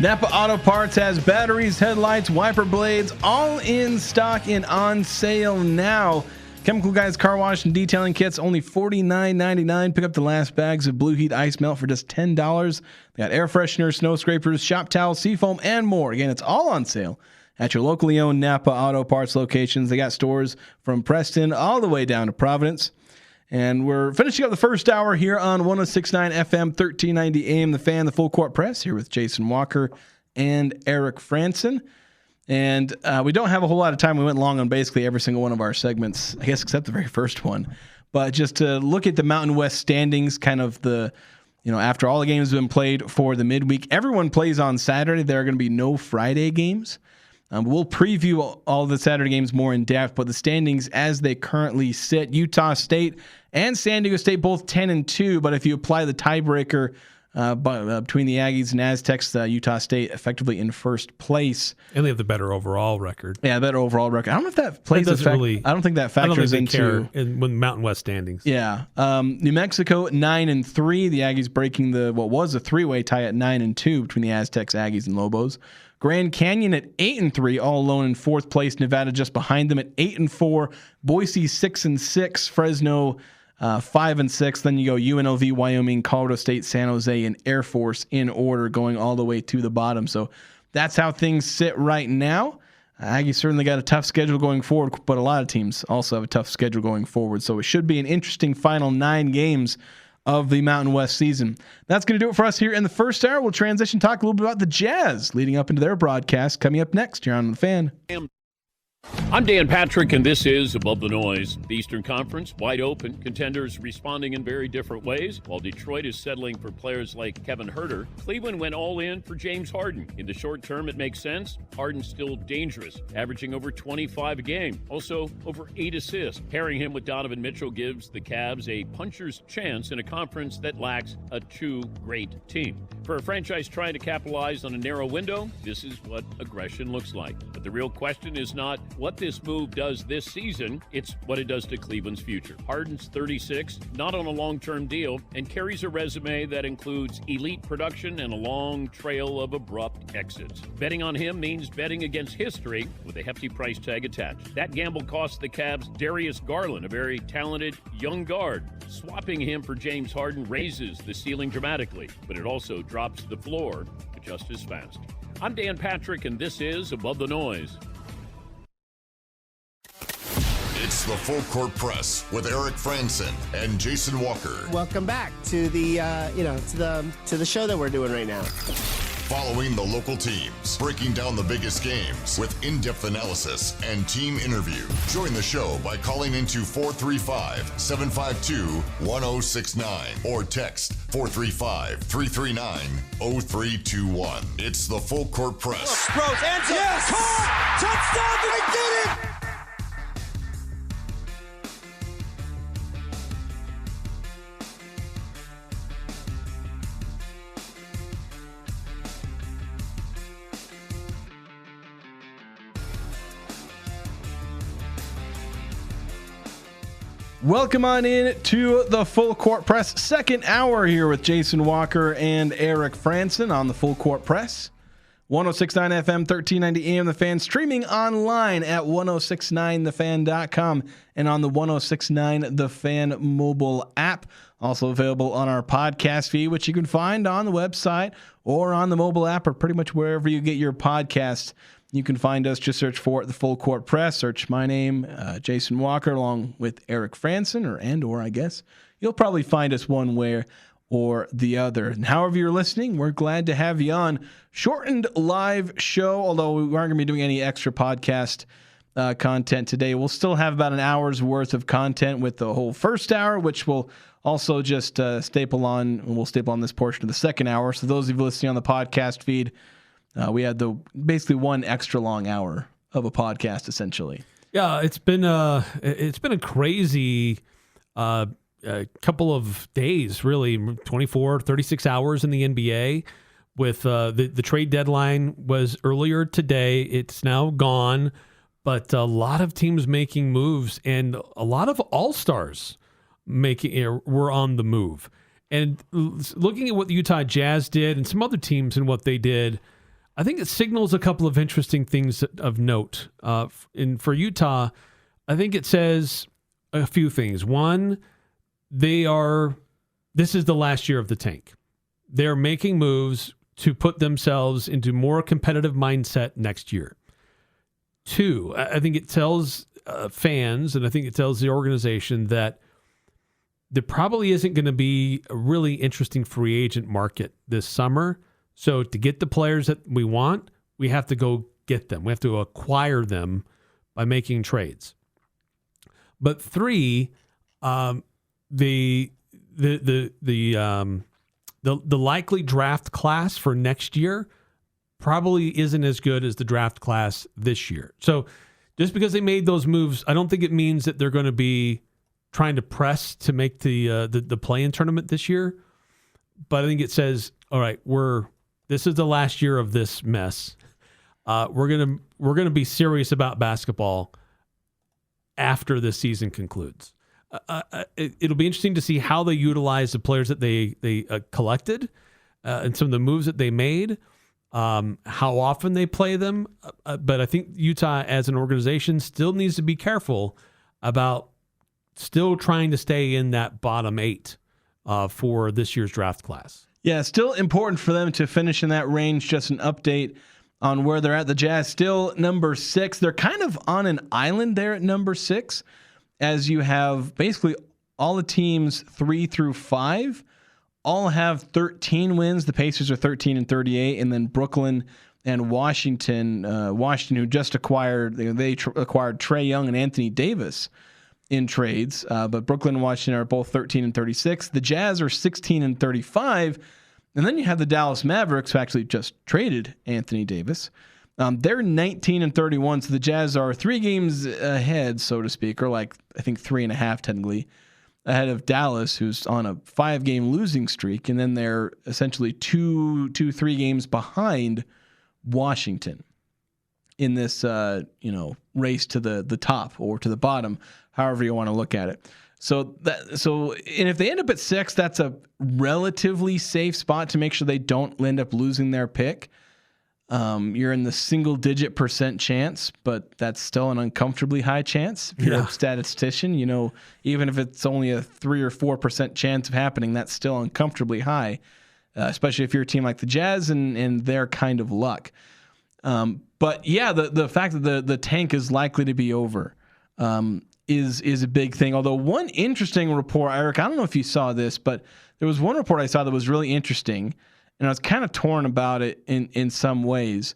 S4: Napa Auto Parts has batteries, headlights, wiper blades, all in stock and on sale now. Chemical Guys Car Wash and Detailing Kits, only $49.99. Pick up the last bags of Blue Heat Ice Melt for just $10. They got air fresheners, snow scrapers, shop towels, seafoam, and more. Again, it's all on sale at your locally owned Napa Auto Parts locations. They got stores from Preston all the way down to Providence. And we're finishing up the first hour here on 106.9 FM, 1390 AM, The Fan, the Full Court Press, here with Jason Walker and Eric Frandsen. And we don't have a whole lot of time. We went long on basically every single one of our segments, I guess, except the very first one. But just to look at the Mountain West standings, kind of the after all the games have been played for the midweek, everyone plays on Saturday. There are going to be no Friday games. We'll preview all the Saturday games more in depth, but the standings as they currently sit, Utah State and San Diego State both 10-2. But if you apply the tiebreaker between the Aggies and Aztecs, Utah State effectively in first place.
S5: And they have the better overall record.
S4: Yeah, better overall record. I don't know if that plays a factor. I don't think that factors into
S5: when Mountain West standings.
S4: Yeah. New Mexico 9-3. The Aggies breaking what was a three-way tie at 9-2 between the Aztecs, Aggies, and Lobos. Grand Canyon at 8-3, all alone in fourth place. Nevada just behind them at 8-4. Boise 6-6. Fresno 5-6. Then you go UNLV, Wyoming, Colorado State, San Jose, and Air Force in order, going all the way to the bottom. So that's how things sit right now. Aggies certainly got a tough schedule going forward, but a lot of teams also have a tough schedule going forward. So it should be an interesting final 9 games of the Mountain West season. That's going to do it for us here in the first hour. We'll transition, talk a little bit about the Jazz leading up into their broadcast coming up next here on The Fan.
S3: I'm Dan Patrick, and this is Above the Noise. The Eastern Conference, wide open, contenders responding in very different ways. While Detroit is settling for players like Kevin Huerter, Cleveland went all in for James Harden. In the short term, it makes sense. Harden's still dangerous, averaging over 25 a game. Also, over 8 assists. Pairing him with Donovan Mitchell gives the Cavs a puncher's chance in a conference that lacks a true great team. For a franchise trying to capitalize on a narrow window, this is what aggression looks like. But the real question is not what this move does this season, it's what it does to Cleveland's future. Harden's 36, not on a long-term deal, and carries a resume that includes elite production and a long trail of abrupt exits. Betting on him means betting against history with a hefty price tag attached. That gamble cost the Cavs Darius Garland, a very talented young guard. Swapping him for James Harden raises the ceiling dramatically, but it also drops the floor just as fast. I'm Dan Patrick, and this is Above the Noise.
S1: It's the Full Court Press with Eric Frandsen and Jason Walker.
S6: Welcome back to the to the show that we're doing right now.
S1: Following the local teams, breaking down the biggest games with in-depth analysis and team interview. Join the show by calling into 435-752-1069 or text 435-339-0321. It's the Full Court Press.
S17: Rose, answer. Yes! Caught! Touchdown! They did it!
S4: Welcome on in to the Full Court Press, second hour here with Jason Walker and Eric Frandsen on the Full Court Press. 106.9 FM, 1390 AM, The Fan, streaming online at 1069thefan.com and on the 1069 The Fan mobile app. Also available on our podcast feed, which you can find on the website or on the mobile app or pretty much wherever you get your podcasts. You can find us, just search for the Full Court Press, search my name, Jason Walker, along with Eric Frandsen, or I guess. You'll probably find us one way or the other. And however you're listening, we're glad to have you on. Shortened live show, although we aren't going to be doing any extra podcast content today. We'll still have about an hour's worth of content with the whole first hour, which we'll also just staple on. We'll staple on this portion of the second hour. So those of you listening on the podcast feed, we had basically one extra long hour of a podcast, essentially.
S5: Yeah, it's been a crazy couple of days, really, 24, 36 hours in the NBA. With the trade deadline was earlier today. It's now gone, but a lot of teams making moves, and a lot of all-stars were on the move. And looking at what the Utah Jazz did and some other teams and what they did, I think it signals a couple of interesting things of note. For Utah, I think it says a few things. One, this is the last year of the tank. They're making moves to put themselves into more competitive mindset next year. Two, I think it tells fans, and I think it tells the organization that there probably isn't going to be a really interesting free agent market this summer. So to get the players that we want, we have to go get them. We have to acquire them by making trades. But three, the the likely draft class for next year probably isn't as good as the draft class this year. So just because they made those moves, I don't think it means that they're going to be trying to press to make the play-in tournament this year. But I think it says, all right, this is the last year of this mess. We're gonna be serious about basketball after the season concludes. It'll be interesting to see how they utilize the players that they collected and some of the moves that they made. How often they play them, but I think Utah as an organization still needs to be careful about still trying to stay in that bottom 8 for this year's draft class.
S4: Yeah, still important for them to finish in that range. Just an update on where they're at. The Jazz still number 6. They're kind of on an island there at number 6, as you have basically all the teams 3 through 5 all have 13 wins. The Pacers are 13-38, and then Brooklyn and Washington, who just acquired, acquired Trae Young and Anthony Davis in trades, but Brooklyn and Washington are both 13-36. The Jazz are 16-35, and then you have the Dallas Mavericks, who actually just traded Anthony Davis. They're 19-31, so the Jazz are 3 games ahead, so to speak, or like I think 3.5 technically, ahead of Dallas, who's on a 5-game losing streak, and then they're essentially 3 games behind Washington in this race to the top or to the bottom, however you want to look at it. And if they end up at 6, that's a relatively safe spot to make sure they don't end up losing their pick. You're in the single-digit % chance, but that's still an uncomfortably high chance. If you're a statistician, even if it's only a 3 or 4% chance of happening, that's still uncomfortably high, especially if you're a team like the Jazz and their kind of luck. But yeah, the fact that the tank is likely to be over is a big thing. Although one interesting report, Eric, I don't know if you saw this, but there was one report I saw that was really interesting, and I was kind of torn about it in some ways.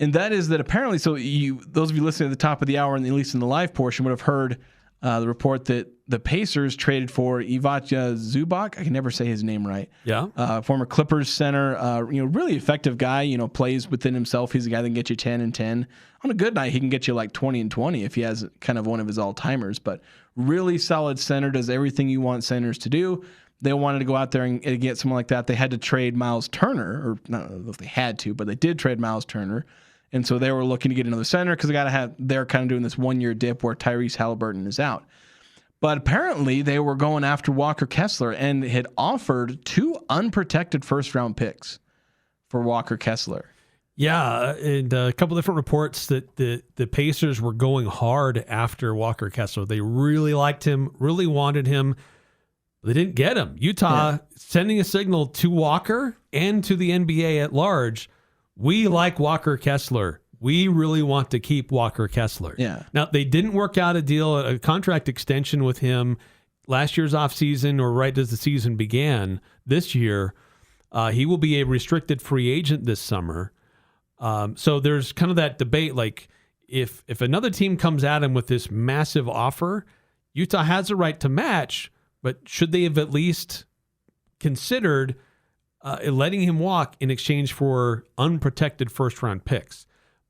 S4: And that is that apparently, those of you listening at the top of the hour, and at least in the live portion, would have heard the report that the Pacers traded for Ivica Zubac. I can never say his name right.
S5: Yeah.
S4: Former Clippers center, really effective guy, plays within himself. He's a guy that can get you 10 and 10. On a good night, he can get you like 20 and 20 if he has kind of one of his all-timers, but really solid center, does everything you want centers to do. They wanted to go out there and get someone like that. They had to trade Miles Turner, or not if they had to, but they did trade Miles Turner. And so they were looking to get another center because they're kind of doing this 1-year dip where Tyrese Halliburton is out. But apparently they were going after Walker Kessler and had offered 2 unprotected first-round picks for Walker Kessler.
S5: Yeah, and a couple different reports that the Pacers were going hard after Walker Kessler. They really liked him, really wanted him. They didn't get him. Utah sending a signal to Walker and to the NBA at large. We like Walker Kessler. We really want to keep Walker Kessler.
S4: Yeah.
S5: Now, they didn't work out a contract extension with him last year's offseason or right as the season began this year. He will be a restricted free agent this summer. So there's kind of that debate, like if another team comes at him with this massive offer, Utah has a right to match, but should they have at least considered letting him walk in exchange for unprotected first-round picks?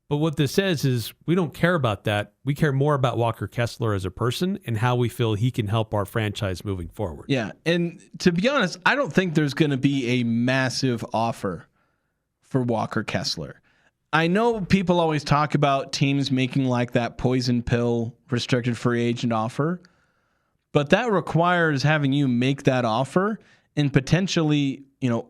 S5: But what this says is we don't care about that. We care more about Walker Kessler as a person and how we feel he can help our franchise moving forward.
S4: Yeah, and to be honest, I don't think there's going to be a massive offer for Walker Kessler. I know people always talk about teams making like that poison pill restricted free agent offer, but that requires having you make that offer and potentially,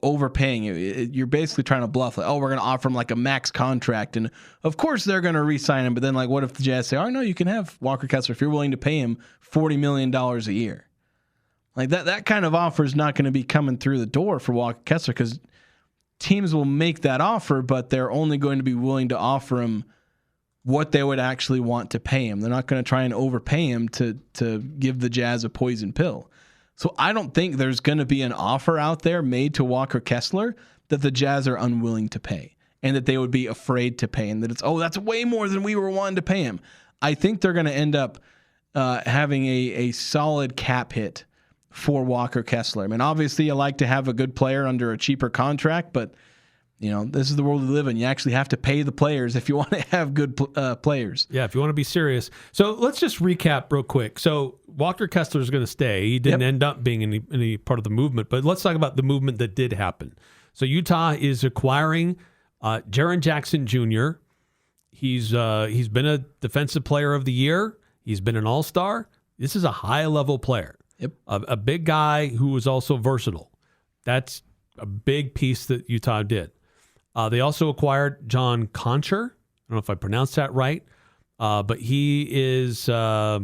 S4: overpaying it. You're basically trying to bluff. Like, we're going to offer him like a max contract. And of course they're going to re-sign him. But then what if the Jazz say, no, you can have Walker Kessler if you're willing to pay him $40 million a year. Like that kind of offer is not going to be coming through the door for Walker Kessler because teams will make that offer, but they're only going to be willing to offer him what they would actually want to pay him. They're not going to try and overpay him to give the Jazz a poison pill. So I don't think there's going to be an offer out there made to Walker Kessler that the Jazz are unwilling to pay and that they would be afraid to pay and that it's, that's way more than we were wanting to pay him. I think they're going to end up having a solid cap hit for Walker Kessler. I mean, obviously, you like to have a good player under a cheaper contract, but this is the world we live in. You actually have to pay the players if you want to have good players.
S5: Yeah, if you want to be serious. So let's just recap real quick. So Walker Kessler is going to stay. He didn't end up being any part of the movement, but let's talk about the movement that did happen. So Utah is acquiring Jaren Jackson Jr. He's been a defensive player of the year. He's been an all-star. This is a high-level player.
S4: Yep.
S5: A big guy who was also versatile. That's a big piece that Utah did. They also acquired John Concher. I don't know if I pronounced that right, but he is a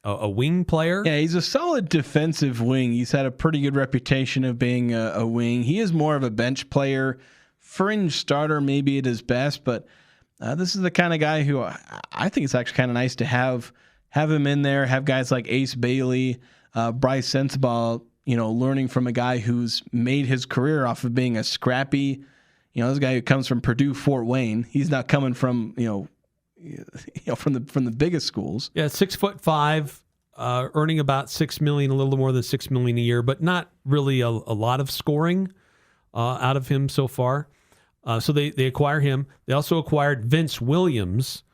S5: wing player.
S4: Yeah, he's a solid defensive wing. He's had a pretty good reputation of being a wing. He is more of a bench player, fringe starter maybe at his best, but this is the kind of guy who I think it's actually kind of nice to have him in there, have guys like Ace Bailey, Bryce Sensabaugh, learning from a guy who's made his career off of being a scrappy, this guy who comes from Purdue, Fort Wayne. He's not coming from, from the biggest schools.
S5: Yeah, 6'5", earning about $6 million, a little more than $6 million a year, but not really a lot of scoring out of him so far. So they acquire him. They also acquired Vince Williams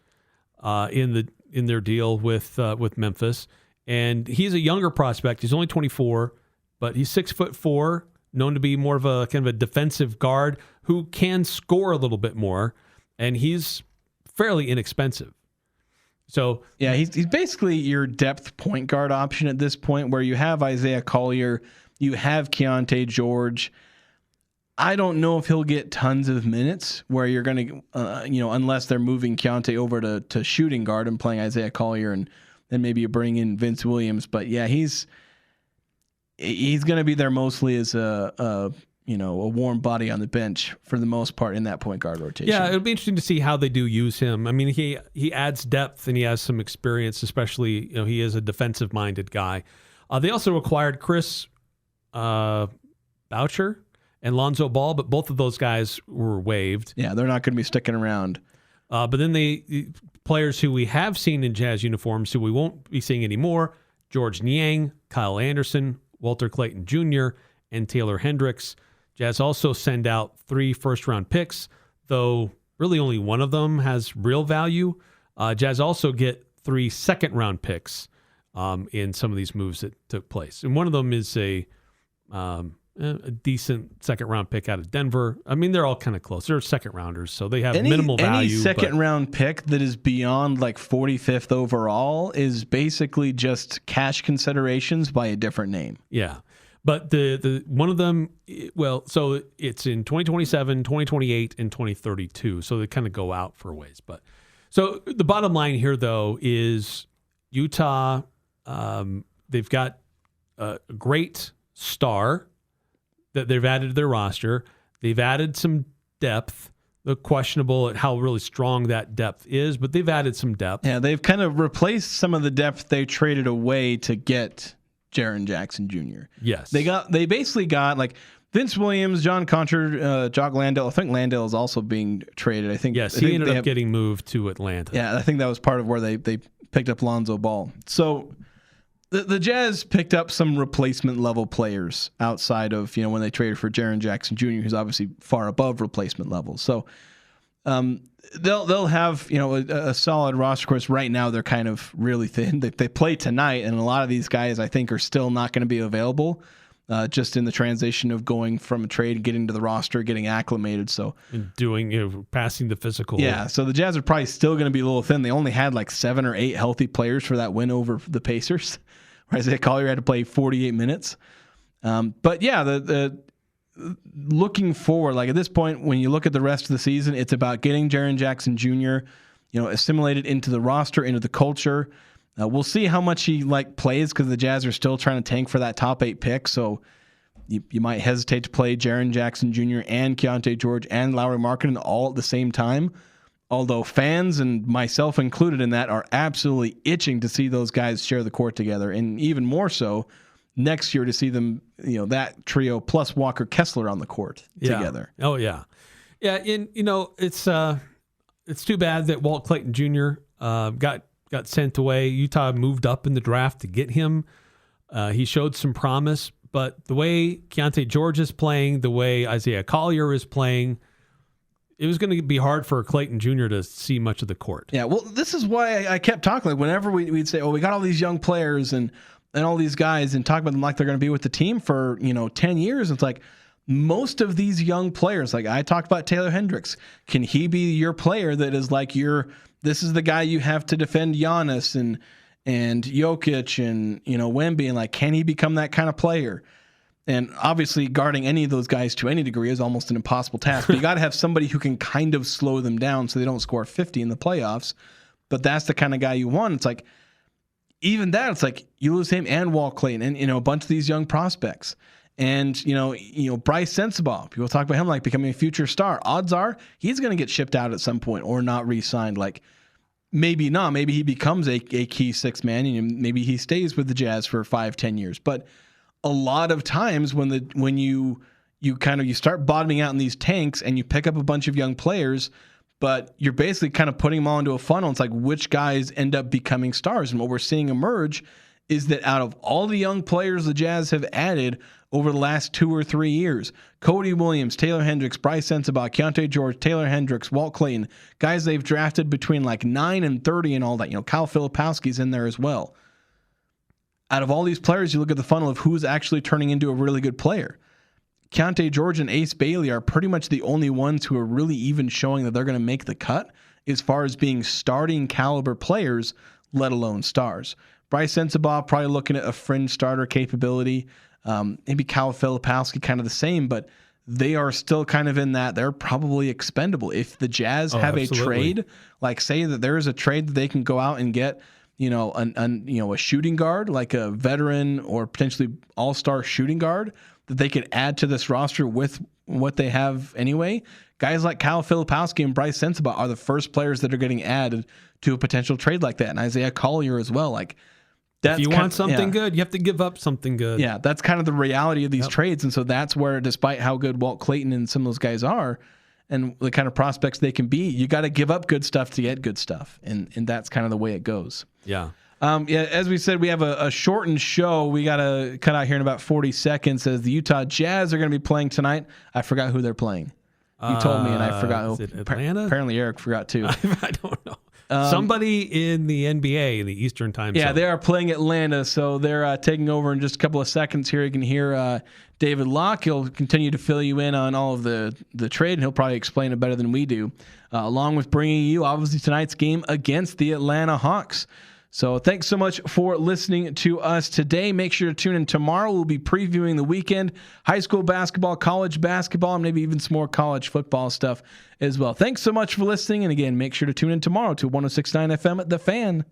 S5: in their deal with Memphis, and he's a younger prospect. He's only 24, but he's 6'4", known to be more of a kind of a defensive guard who can score a little bit more, and he's fairly inexpensive. So
S4: yeah, he's basically your depth point guard option at this point, where you have Isaiah Collier, you have Keontae George. I don't know if he'll get tons of minutes where you're going to, unless they're moving Keontae over to shooting guard and playing Isaiah Collier, and then maybe you bring in Vince Williams. But yeah, he's going to be there mostly as a warm body on the bench for the most part in that point guard rotation.
S5: Yeah, it'll be interesting to see how they do use him. I mean, he adds depth and he has some experience, especially, he is a defensive minded guy. They also acquired Chris Boucher and Lonzo Ball, but both of those guys were waived.
S4: Yeah, they're not going to be sticking around.
S5: But then the players who we have seen in Jazz uniforms, who we won't be seeing anymore, George Niang, Kyle Anderson, Walter Clayton Jr., and Taylor Hendricks. Jazz also send out 3 first-round picks, though really only one of them has real value. Jazz also get 3 second-round picks in some of these moves that took place. And one of them is a decent second-round pick out of Denver. I mean, they're all kind of close. They're second-rounders, so they have minimal value.
S4: Any second-round pick that is beyond like 45th overall is basically just cash considerations by a different name.
S5: Yeah. But the one of them, so it's in 2027, 2028, and 2032. So they kind of go out for a ways. But so the bottom line here, though, is Utah, they've got a great star that they've added to their roster. They've added some depth. They're questionable at how really strong that depth is, but they've added some depth.
S4: Yeah, they've kind of replaced some of the depth they traded away to get Jaren Jackson Jr.
S5: Yes.
S4: They basically got like Vince Williams, John Concher, Jock Landale. I think Landale is also being traded. I think
S5: he ended up getting moved to Atlanta.
S4: Yeah, I think that was part of where they picked up Lonzo Ball. So the Jazz picked up some replacement level players outside of, when they traded for Jaren Jackson Jr., who's obviously far above replacement level. So they'll have a solid roster. Of course, right now they're kind of really thin. They play tonight, and a lot of these guys I think are still not going to be available. Just in the transition of going from a trade, getting to the roster, getting acclimated. So
S5: and doing passing the physical.
S4: Yeah, so the Jazz are probably still going to be a little thin. They only had like 7 or 8 healthy players for that win over the Pacers. Isaiah Collier had to play 48 minutes. But yeah, the looking forward, like at this point, when you look at the rest of the season, it's about getting Jaren Jackson Jr., assimilated into the roster, into the culture. We'll see how much he plays, because the Jazz are still trying to tank for that top 8 pick. So you might hesitate to play Jaren Jackson Jr. and Keontae George and Lauri Markkanen all at the same time. Although fans, and myself included in that, are absolutely itching to see those guys share the court together, and even more so next year to see them, that trio plus Walker Kessler on the court together.
S5: Oh yeah, yeah. And it's too bad that Walt Clayton Jr. got sent away. Utah moved up in the draft to get him. He showed some promise, but the way Keontae George is playing, the way Isaiah Collier is playing, it was going to be hard for Clayton Jr. to see much of the court.
S4: Yeah, well, this is why I kept talking. Like whenever we'd say, we got all these young players and all these guys and talk about them like they're going to be with the team for, 10 years. It's like most of these young players, like I talked about Taylor Hendricks. Can he be your player that is like this is the guy you have to defend Giannis and Jokic and, Wemby, and like, can he become that kind of player? And obviously guarding any of those guys to any degree is almost an impossible task. But you got to have somebody who can kind of slow them down so they don't score 50 in the playoffs. But that's the kind of guy you want. It's like, even that, it's like you lose him and Walt Clayton and, a bunch of these young prospects. And, Bryce Sensabaugh, people talk about him like becoming a future star. Odds are he's going to get shipped out at some point or not re-signed. Like, maybe not. Maybe he becomes a key sixth man and maybe he stays with the Jazz for 5-10 years. But a lot of times when you start bottoming out in these tanks and you pick up a bunch of young players, but you're basically kind of putting them all into a funnel. It's like which guys end up becoming stars. And what we're seeing emerge is that out of all the young players the Jazz have added over the last 2 or 3 years, Cody Williams, Taylor Hendricks, Bryce Sensabaugh, Keontae George, Taylor Hendricks, Walt Clayton, guys they've drafted between like 9 and 30 and all that. Kyle Filipowski's in there as well. Out of all these players, you look at the funnel of who's actually turning into a really good player. Keontae George and Ace Bailey are pretty much the only ones who are really even showing that they're going to make the cut as far as being starting caliber players, let alone stars. Bryce Sensabaugh probably looking at a fringe starter capability. Maybe Kyle Filipowski kind of the same, but they are still kind of in that they're probably expendable. If the Jazz have a trade, like say that there is a trade that they can go out and get, a shooting guard, like a veteran or potentially all-star shooting guard that they could add to this roster with what they have anyway. Guys like Kyle Filipowski and Bryce Sensabaugh are the first players that are getting added to a potential trade like that. And Isaiah Collier as well. Like,
S5: if you want something good, you have to give up something good.
S4: Yeah, that's kind of the reality of these trades. And so that's where, despite how good Walt Clayton and some of those guys are and the kind of prospects they can be, you got to give up good stuff to get good stuff. And that's kind of the way it goes.
S5: Yeah.
S4: As we said, we have a shortened show. We got to cut out here in about 40 seconds as the Utah Jazz are going to be playing tonight. I forgot who they're playing. You told me, and I forgot who.
S5: Is it Atlanta?
S4: Apparently Eric forgot too.
S5: I don't know. Somebody in the NBA in the Eastern time zone.
S4: Yeah, they are playing Atlanta, so they're taking over in just a couple of seconds here. You can hear David Locke. He'll continue to fill you in on all of the trade, and he'll probably explain it better than we do, along with bringing you, obviously, tonight's game against the Atlanta Hawks. So thanks so much for listening to us today. Make sure to tune in tomorrow. We'll be previewing the weekend, high school basketball, college basketball, and maybe even some more college football stuff as well. Thanks so much for listening. And again, make sure to tune in tomorrow to 106.9 FM at The Fan.